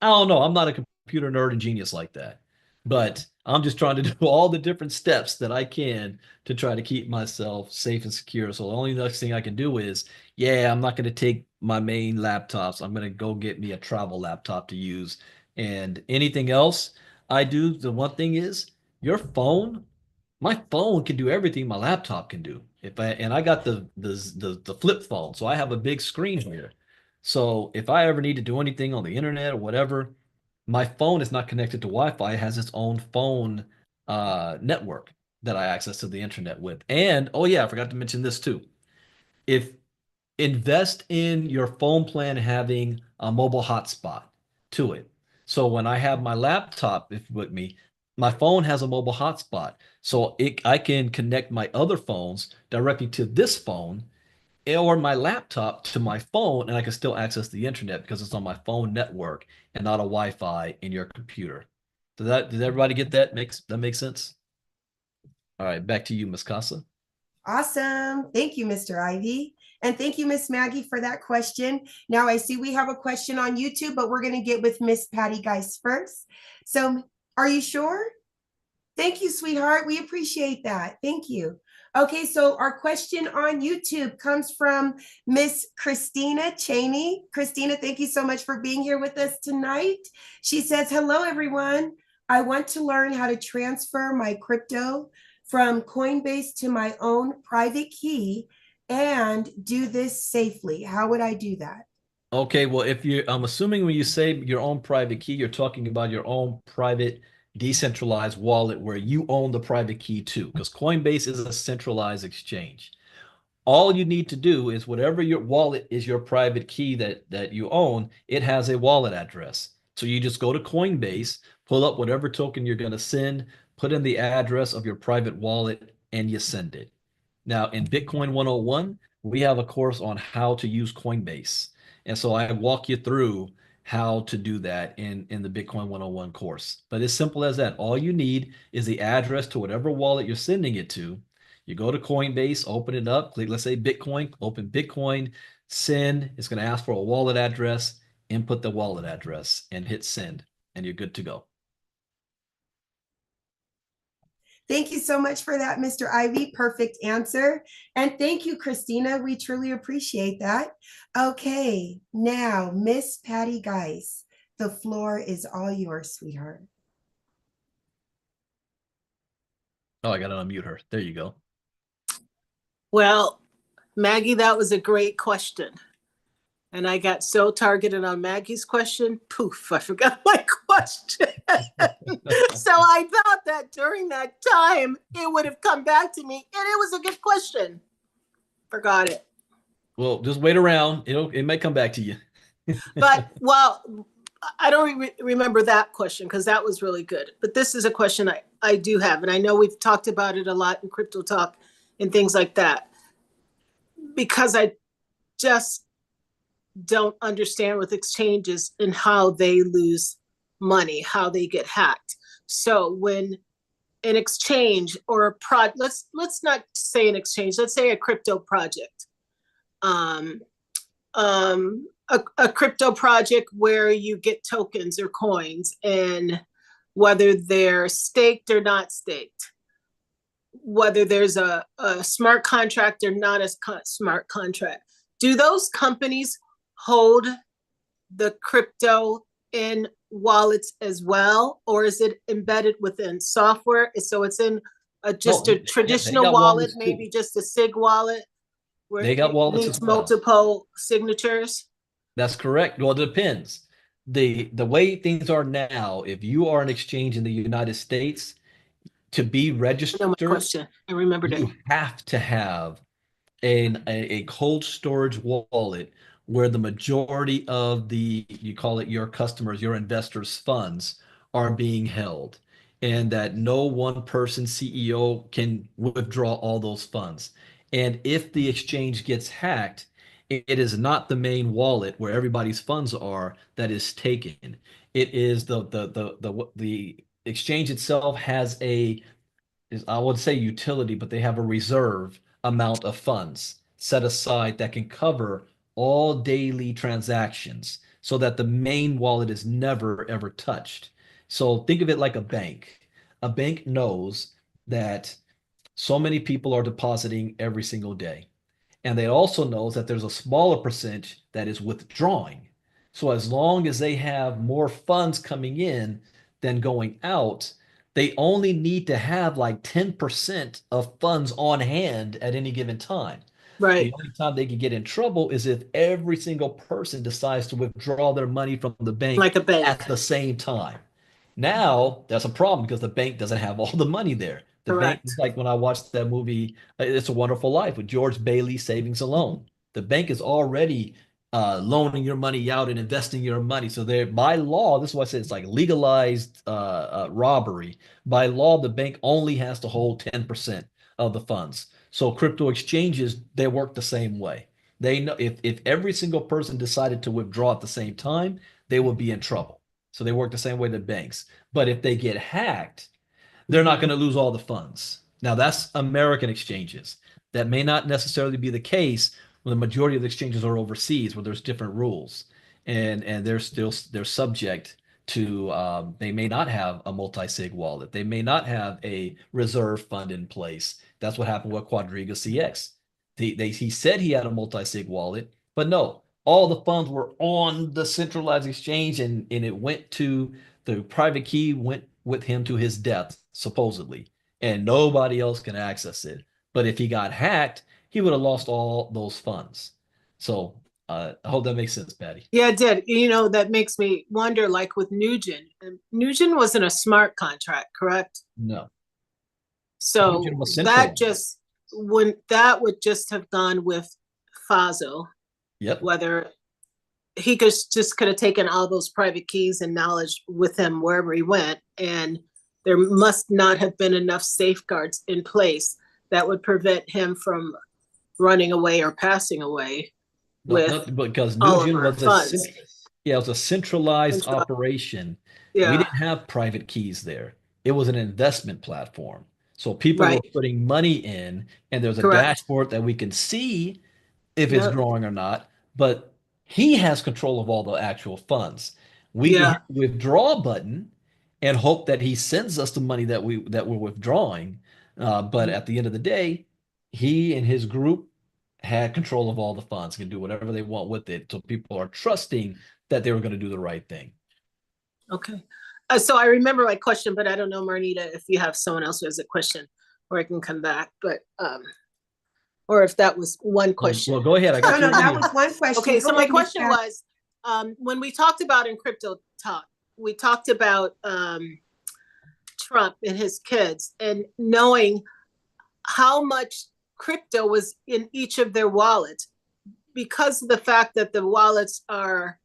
I don't know. I'm not a computer nerd and genius like that. But I'm just trying to do all the different steps that I can to try to keep myself safe and secure. So the only next thing I can do is, yeah, I'm not going to take my main laptops. I'm going to go get me a travel laptop to use and anything else I do, the one thing is your phone, my phone can do everything my laptop can do. If I and I got the flip phone, so I have a big screen here. So if I ever need to do anything on the internet or whatever, my phone is not connected to Wi-Fi. It has its own phone network. that I access to the internet with. And oh yeah, I forgot to mention this too. If invest in your phone plan having a mobile hotspot to it. So when I have my laptop with me, my phone has a mobile hotspot. So I can connect my other phones directly to this phone or my laptop to my phone, and I can still access the internet because it's on my phone network and not a Wi-Fi in your computer. Does everybody get that? Makes sense? All right, back to you, Miss Casa. Awesome. Thank you, Mr. Ivy. And thank you, Miss Maggie, for that question. Now I see we have a question on YouTube, but we're going to get with Miss Patty Geis first. So are you sure? Thank you, sweetheart. We appreciate that. Thank you. Okay, so our question on YouTube comes from Miss Christina Cheney. Christina, thank you so much for being here with us tonight. She says, hello, everyone. I want to learn how to transfer my crypto from Coinbase to my own private key and do this safely. How would I do that? Okay, well, I'm assuming when you say your own private key, you're talking about your own private decentralized wallet where you own the private key too, because Coinbase is a centralized exchange. All you need to do is whatever your wallet is your private key that you own, it has a wallet address. So you just go to Coinbase, pull up whatever token you're going to send, put in the address of your private wallet, and you send it. Now, in Bitcoin 101, we have a course on how to use Coinbase. And so I walk you through how to do that in the Bitcoin 101 course. But it's simple as that. All you need is the address to whatever wallet you're sending it to. You go to Coinbase, open it up, click, let's say Bitcoin, open Bitcoin, send. It's going to ask for a wallet address, input the wallet address, and hit send, and you're good to go. Thank you so much for that, Mr. Ivy. Perfect answer. And thank you, Christina. We truly appreciate that. Okay, now, Miss Patty Geis, the floor is all yours, sweetheart. Oh, I got to unmute her. There you go. Well, Maggie, that was a great question. And I got so targeted on Maggie's question, poof, I forgot my question. So I thought that during that time, it would have come back to me, and it was a good question. Forgot it. Well, just wait around. It may come back to you. But, well, I don't remember that question because that was really good. But this is a question I do have, and I know we've talked about it a lot in Crypto Talk and things like that. Because I just don't understand with exchanges and how they lose money, how they get hacked. So when an exchange or a let's not say an exchange, let's say a crypto project, a crypto project where you get tokens or coins, and whether they're staked or not staked, whether there's a smart contract or not a smart contract, do those companies hold the crypto in wallets as well, or is it embedded within software? So it's in a traditional wallet, maybe just a SIG wallet, where they got wallets needs as well. multiple signatures. That's correct. Well, it depends. The way things are now, if you are an exchange in the United States, to be registered, I remembered you have to have a cold storage wallet where the majority of you call it your customers, your investors' funds are being held, and that no one person CEO can withdraw all those funds. And if the exchange gets hacked, it is not the main wallet where everybody's funds are that is taken. It is the exchange itself has I would say utility, but they have a reserve amount of funds set aside that can cover all daily transactions so that the main wallet is never ever touched. So think of it like a bank. A bank knows that so many people are depositing every single day. And they also knows that there's a smaller percentage that is withdrawing. So as long as they have more funds coming in than going out, they only need to have like 10% of funds on hand at any given time. Right. The only time they can get in trouble is if every single person decides to withdraw their money from the bank like a bank at the same time. Now, that's a problem because the bank doesn't have all the money there. The bank Correct. is like when I watched that movie, It's a Wonderful Life with George Bailey Savings and Loan. The bank is already loaning your money out and investing your money. So they're by law, this is why I said it's like legalized robbery. By law, the bank only has to hold 10% of the funds. So crypto exchanges, they work the same way. They know if every single person decided to withdraw at the same time, they would be in trouble. So they work the same way that banks. But if they get hacked, they're not going to lose all the funds. Now, that's American exchanges. That may not necessarily be the case when the majority of the exchanges are overseas, where there's different rules, and they're subject to. They may not have a multi-sig wallet. They may not have a reserve fund in place. That's what happened with Quadriga CX. He said he had a multi-sig wallet, but no, all the funds were on the centralized exchange, and it went to the private key went with him to his death, supposedly, and nobody else can access it. But if he got hacked, he would have lost all those funds. So I hope that makes sense, Patty. Yeah, it did. That makes me wonder, like with Nugent. Nugent wasn't a smart contract, correct? No, So Nugent was that centralized. would just have gone with Faso, Yep. whether he could have taken all those private keys and knowledge with him wherever he went, and there must not have been enough safeguards in place that would prevent him from running away or passing away No, with not because all of Nugent our was funds. yeah, it was a centralized Central- operation. We Yeah, didn't have private keys there. It was an investment platform. So people were right, putting money in, and there's a correct. dashboard that we can see if it's Yep, growing or not, but he has control of all the actual funds. We can hit yeah. the withdraw button and hope that he sends us the money that we're withdrawing. But at the end of the day, he and his group had control of all the funds, can do whatever they want with it. So people are trusting that they were going to do the right thing. Okay. So I remember my question, but I don't know, Marnita, if you have someone else who has a question, or I can come back. But or if that was one question. Well, go ahead. I No, got no, your that ear. was one question. Okay, Go so my ahead, Ms. question Pat. was, when we talked about in Crypto Talk, we talked about Trump and his kids, and knowing how much crypto was in each of their wallets, because of the fact that the wallets are,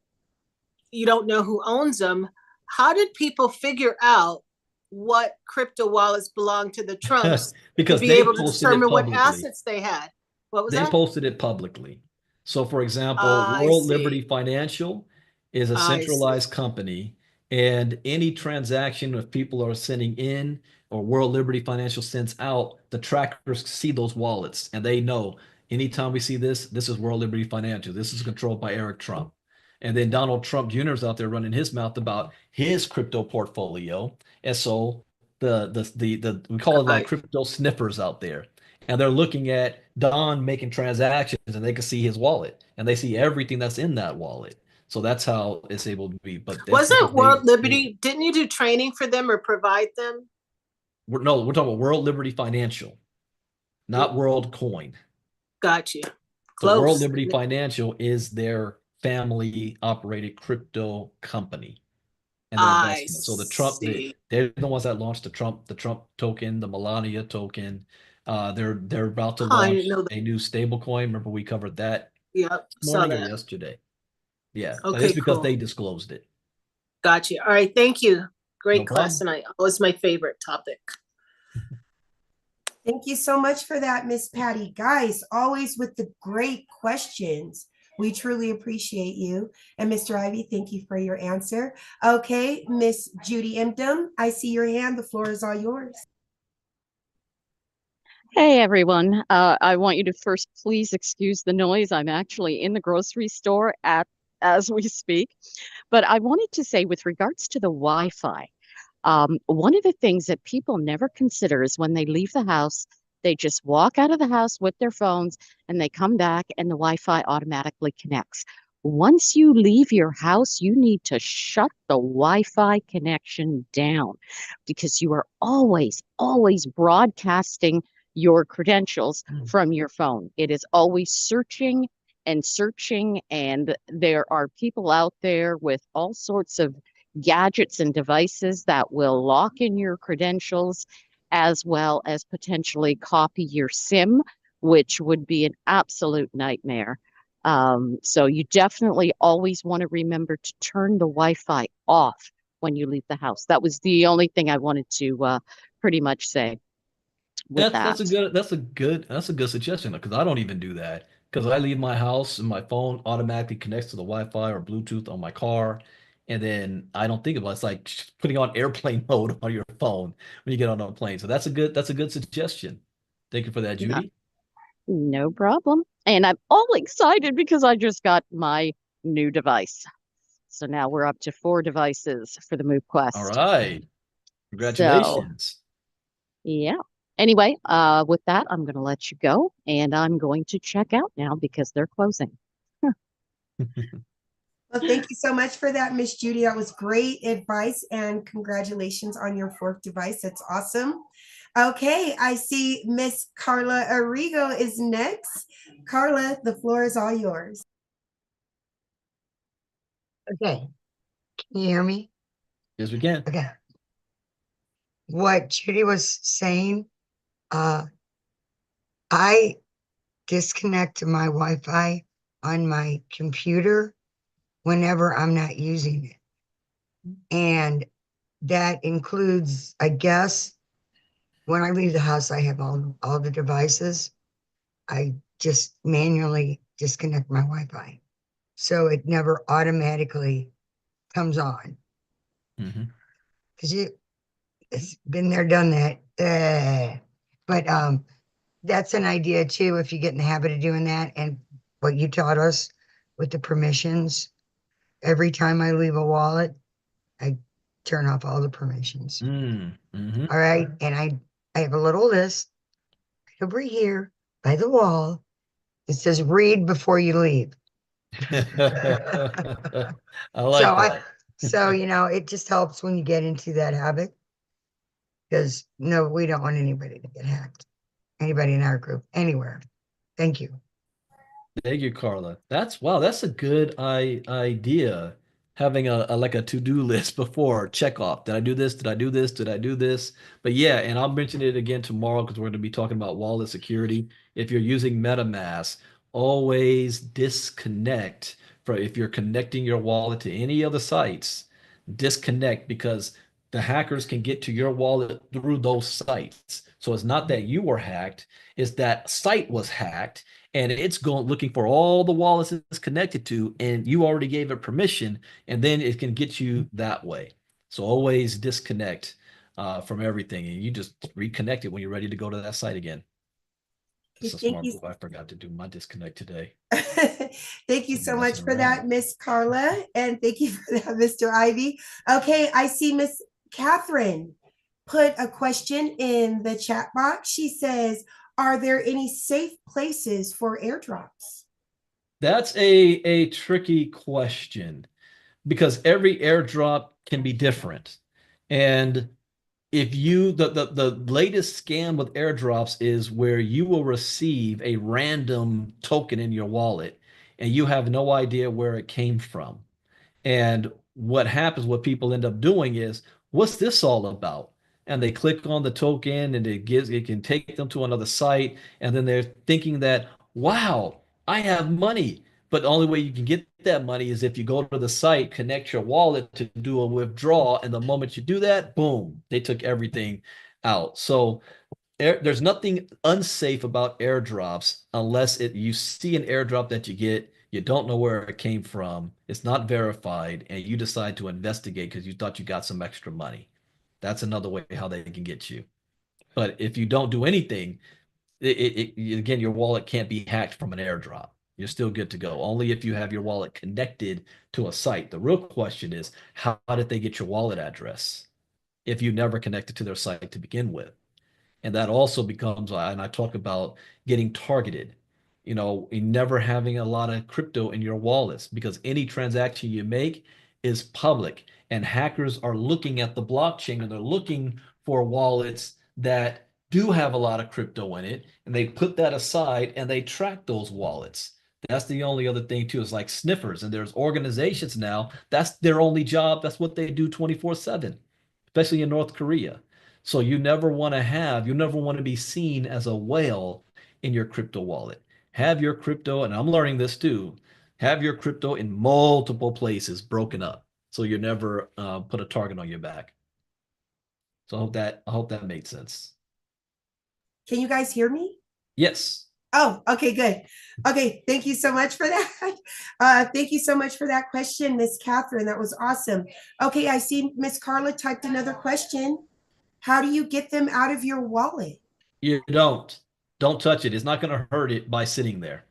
you don't know who owns them. How did people figure out what crypto wallets belong to the Trumps to Because be they able to posted it determine what publicly. assets they had? What was They that? posted it publicly. So, for example, I World Liberty see. Financial is a I see. centralized company, and any transaction if people are sending in or World Liberty Financial sends out, the trackers see those wallets and they know anytime we see this, this is World Liberty Financial. This is controlled by Eric Trump. And then Donald Trump Jr. is out there running his mouth about his crypto portfolio. And so the we call it like I, crypto sniffers out there, and they're looking at Don making transactions and they can see his wallet and they see everything that's in that wallet. So that's how it's able to be. But that's because wasn't World Liberty, didn't you do training for them or provide them? we're talking about World Liberty Financial, not World Coin. Got you. So World Close. Liberty Financial is their family operated crypto company and their I investment. So see. they're the ones that launched the Trump token, the Melania token. They're about to I didn't launch know that. a new stable coin. Remember we covered that Yep, this saw morning or that. yesterday. Yeah, but it's Okay, because cool. they disclosed it. Got you. All right, thank you. No Great class problem. tonight. Always my favorite topic. Thank you so much for that, Miss Patty. Guys, always with the great questions. We truly appreciate you. And Mr. Ivy, thank you for your answer. Okay, Miss Judy Imdum, I see your hand. The floor is all yours. Hey everyone. I want you to first please excuse the noise. I'm actually in the grocery store as we speak. But I wanted to say with regards to the Wi-Fi, one of the things that people never consider is when they leave the house, they just walk out of the house with their phones and they come back and the Wi-Fi automatically connects. Once you leave your house, you need to shut the Wi-Fi connection down because you are always broadcasting your credentials from your phone. It is always searching, and there are people out there with all sorts of gadgets and devices that will lock in your credentials as well as potentially copy your SIM, which would be an absolute nightmare. So you definitely always want to remember to turn the Wi-Fi off when you leave the house. That was the only thing I wanted to pretty much say with That's that. that's a good suggestion because I don't even do that because I leave my house and my phone automatically connects to the Wi-Fi or Bluetooth on my car, and then I don't think about it. It's like putting on airplane mode on your phone when you get on a plane. So that's a good suggestion. Thank you for that, No, Judy. no problem. And I'm all excited because I just got my new device. So now we're up to 4 devices for the Move All Quest. right, So congratulations. yeah. Anyway, with that, I'm going to let you go and I'm going to check out now because they're closing. Well, thank you so much for that, Miss Judy. That was great advice, and congratulations on your 4th device. That's awesome. Okay, I see Miss Carla Arrigo is next. Carla, the floor is all yours. Okay, can you hear me? Yes, we can. Okay. What Judy was saying, I disconnect my Wi-Fi on my computer whenever I'm not using it. And that includes, I guess, when I leave the house, I have all the devices. I just manually disconnect my Wi-Fi. So it never automatically comes on. Mhm. Because it's been there, done that. But that's an idea too, if you get in the habit of doing that. And what you taught us with the permissions, every time I leave a wallet, I turn off all the permissions. Mhm. All right. And I have a little list over here by the wall. It says read before you leave. I So like that. it just helps when you get into that habit, because no, we don't want anybody to get hacked. Anybody in our group, anywhere. Thank you. Thank you, Carla. That's a good idea. Having a like a to-do list before check off. Did I do this? Did I do this? Did I do this? But yeah, and I'll mention it again tomorrow because we're going to be talking about wallet security. If you're using MetaMask, always disconnect from if you're connecting your wallet to any other sites, disconnect because the hackers can get to your wallet through those sites. So it's not that you were hacked, it's that site was hacked and it's going looking for all the wallets it's connected to, and you already gave it permission, and then it can get you that way. So always disconnect from everything, and you just reconnect it when you're ready to go to that site again. It's Okay, a thank smart you. move. I forgot to do my disconnect today. Thank you I'm so much messing for that, around. Miss Carla. And thank you for that, Mr. Ivy. Okay, I see Miss Catherine put a question in the chat box. She says, are there any safe places for airdrops? That's a tricky question because every airdrop can be different. And if you the latest scam with airdrops is where you will receive a random token in your wallet and you have no idea where it came from. And what happens, what people end up doing is, what's this all about? And they click on the token and it can take them to another site. And then they're thinking that, wow, I have money. But the only way you can get that money is if you go to the site, connect your wallet to do a withdrawal. And the moment you do that, boom, they took everything out. So there's nothing unsafe about airdrops unless you see an airdrop that you get, you don't know where it came from, it's not verified, and you decide to investigate because you thought you got some extra money. That's another way how they can get you. But if you don't do anything, again, your wallet can't be hacked from an airdrop. You're still good to go. Only if you have your wallet connected to a site. The real question is, how did they get your wallet address if you never connected to their site to begin with? And that also becomes, and I talk about getting targeted, in never having a lot of crypto in your wallets because any transaction you make is public and hackers are looking at the blockchain and they're looking for wallets that do have a lot of crypto in it. And they put that aside and they track those wallets. That's the only other thing too, is like sniffers. And there's organizations now, that's their only job. That's what they do 24/7, especially in North Korea. So you never want to be seen as a whale in your crypto wallet. Have your crypto, and I'm learning this too, have your crypto in multiple places broken up. So you never put a target on your back. So I hope that made sense. Can you guys hear me? Yes. Oh, okay, good. Okay, thank you so much for that. Thank you so much for that question, Miss Catherine. That was awesome. Okay, I see Miss Carla typed another question. How do you get them out of your wallet? You don't touch it. It's not going to hurt it by sitting there.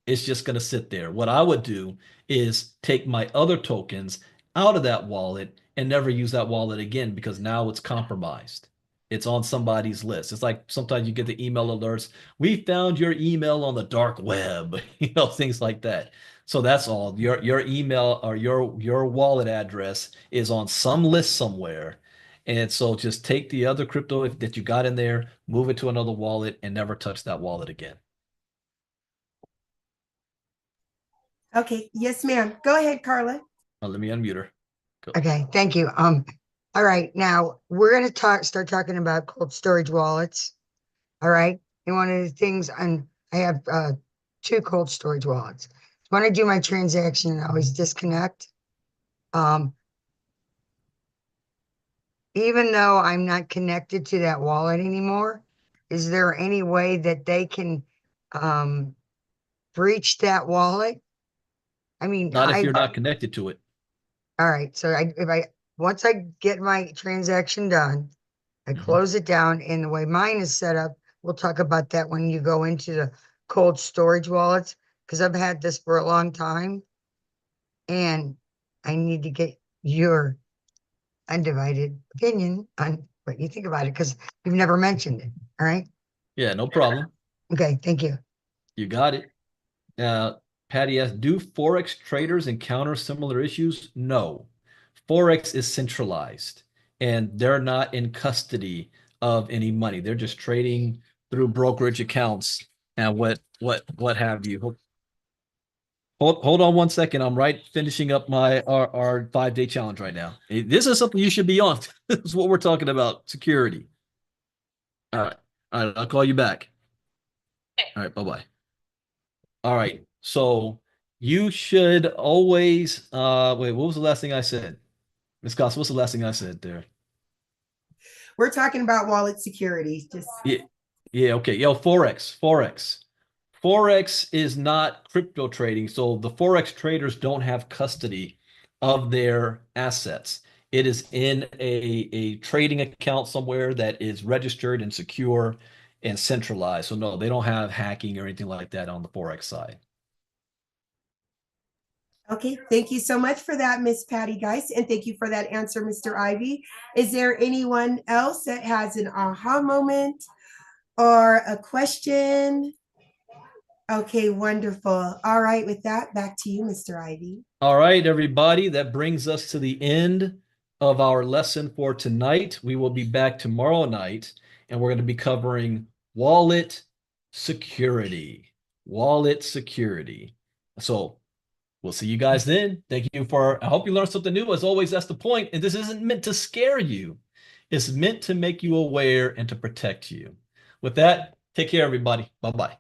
It's just going to sit there. What I would do is take my other tokens out of that wallet and never use that wallet again, because now it's compromised. It's on somebody's list. It's like sometimes you get the email alerts. We found your email on the dark web, things like that. So that's all. Your email or your wallet address is on some list somewhere. And so just take the other crypto that you got in there, move it to another wallet, and never touch that wallet again. Okay, yes, ma'am. Go ahead, Carla. Oh, let me unmute her. Go. Okay, thank you. All right, now we're gonna start talking about cold storage wallets. All right, and one of the things I have 2 cold storage wallets. When I do my transaction, I always disconnect. Even though I'm not connected to that wallet anymore, is there any way that they can breach that wallet? I mean, Not if you're not connected to it. all right, so once I get my transaction done, I close it down, and the way mine is set up, we'll talk about that when you go into the cold storage wallets, because I've had this for a long time, and I need to get your undivided opinion on what you think about it, because you've never mentioned it. All right. Yeah, no problem. Okay, thank you. You got it. Patty asks, do Forex traders encounter similar issues? No. Forex is centralized and they're not in custody of any money. They're just trading through brokerage accounts and what have you. Hold on 1 second. I'm finishing up our 5-day challenge right now. This is something you should be on. This is what we're talking about, security. All right. I'll call you back. All right, bye-bye. All right. So you should always wait, what was the last thing I said? Ms. Costa, what's the last thing I said there? We're talking about wallet security. Just yeah, okay. Forex. Forex is not crypto trading. So the Forex traders don't have custody of their assets. It is in a trading account somewhere that is registered and secure and centralized. So no, they don't have hacking or anything like that on the Forex side. okay. Thank you so much for that, Miss Patty Geis, and thank you for that answer, Mr. Ivy. Is there anyone else that has an aha moment or a question? Okay, wonderful. All right, with that, back to you, Mr. Ivy. All right, everybody, that brings us to the end of our lesson for tonight. We will be back tomorrow night, and we're going to be covering wallet security. Wallet security. So we'll see you guys then. Thank you I hope you learned something new. As always, that's the point. And this isn't meant to scare you. It's meant to make you aware and to protect you. With that, take care, everybody. Bye-bye.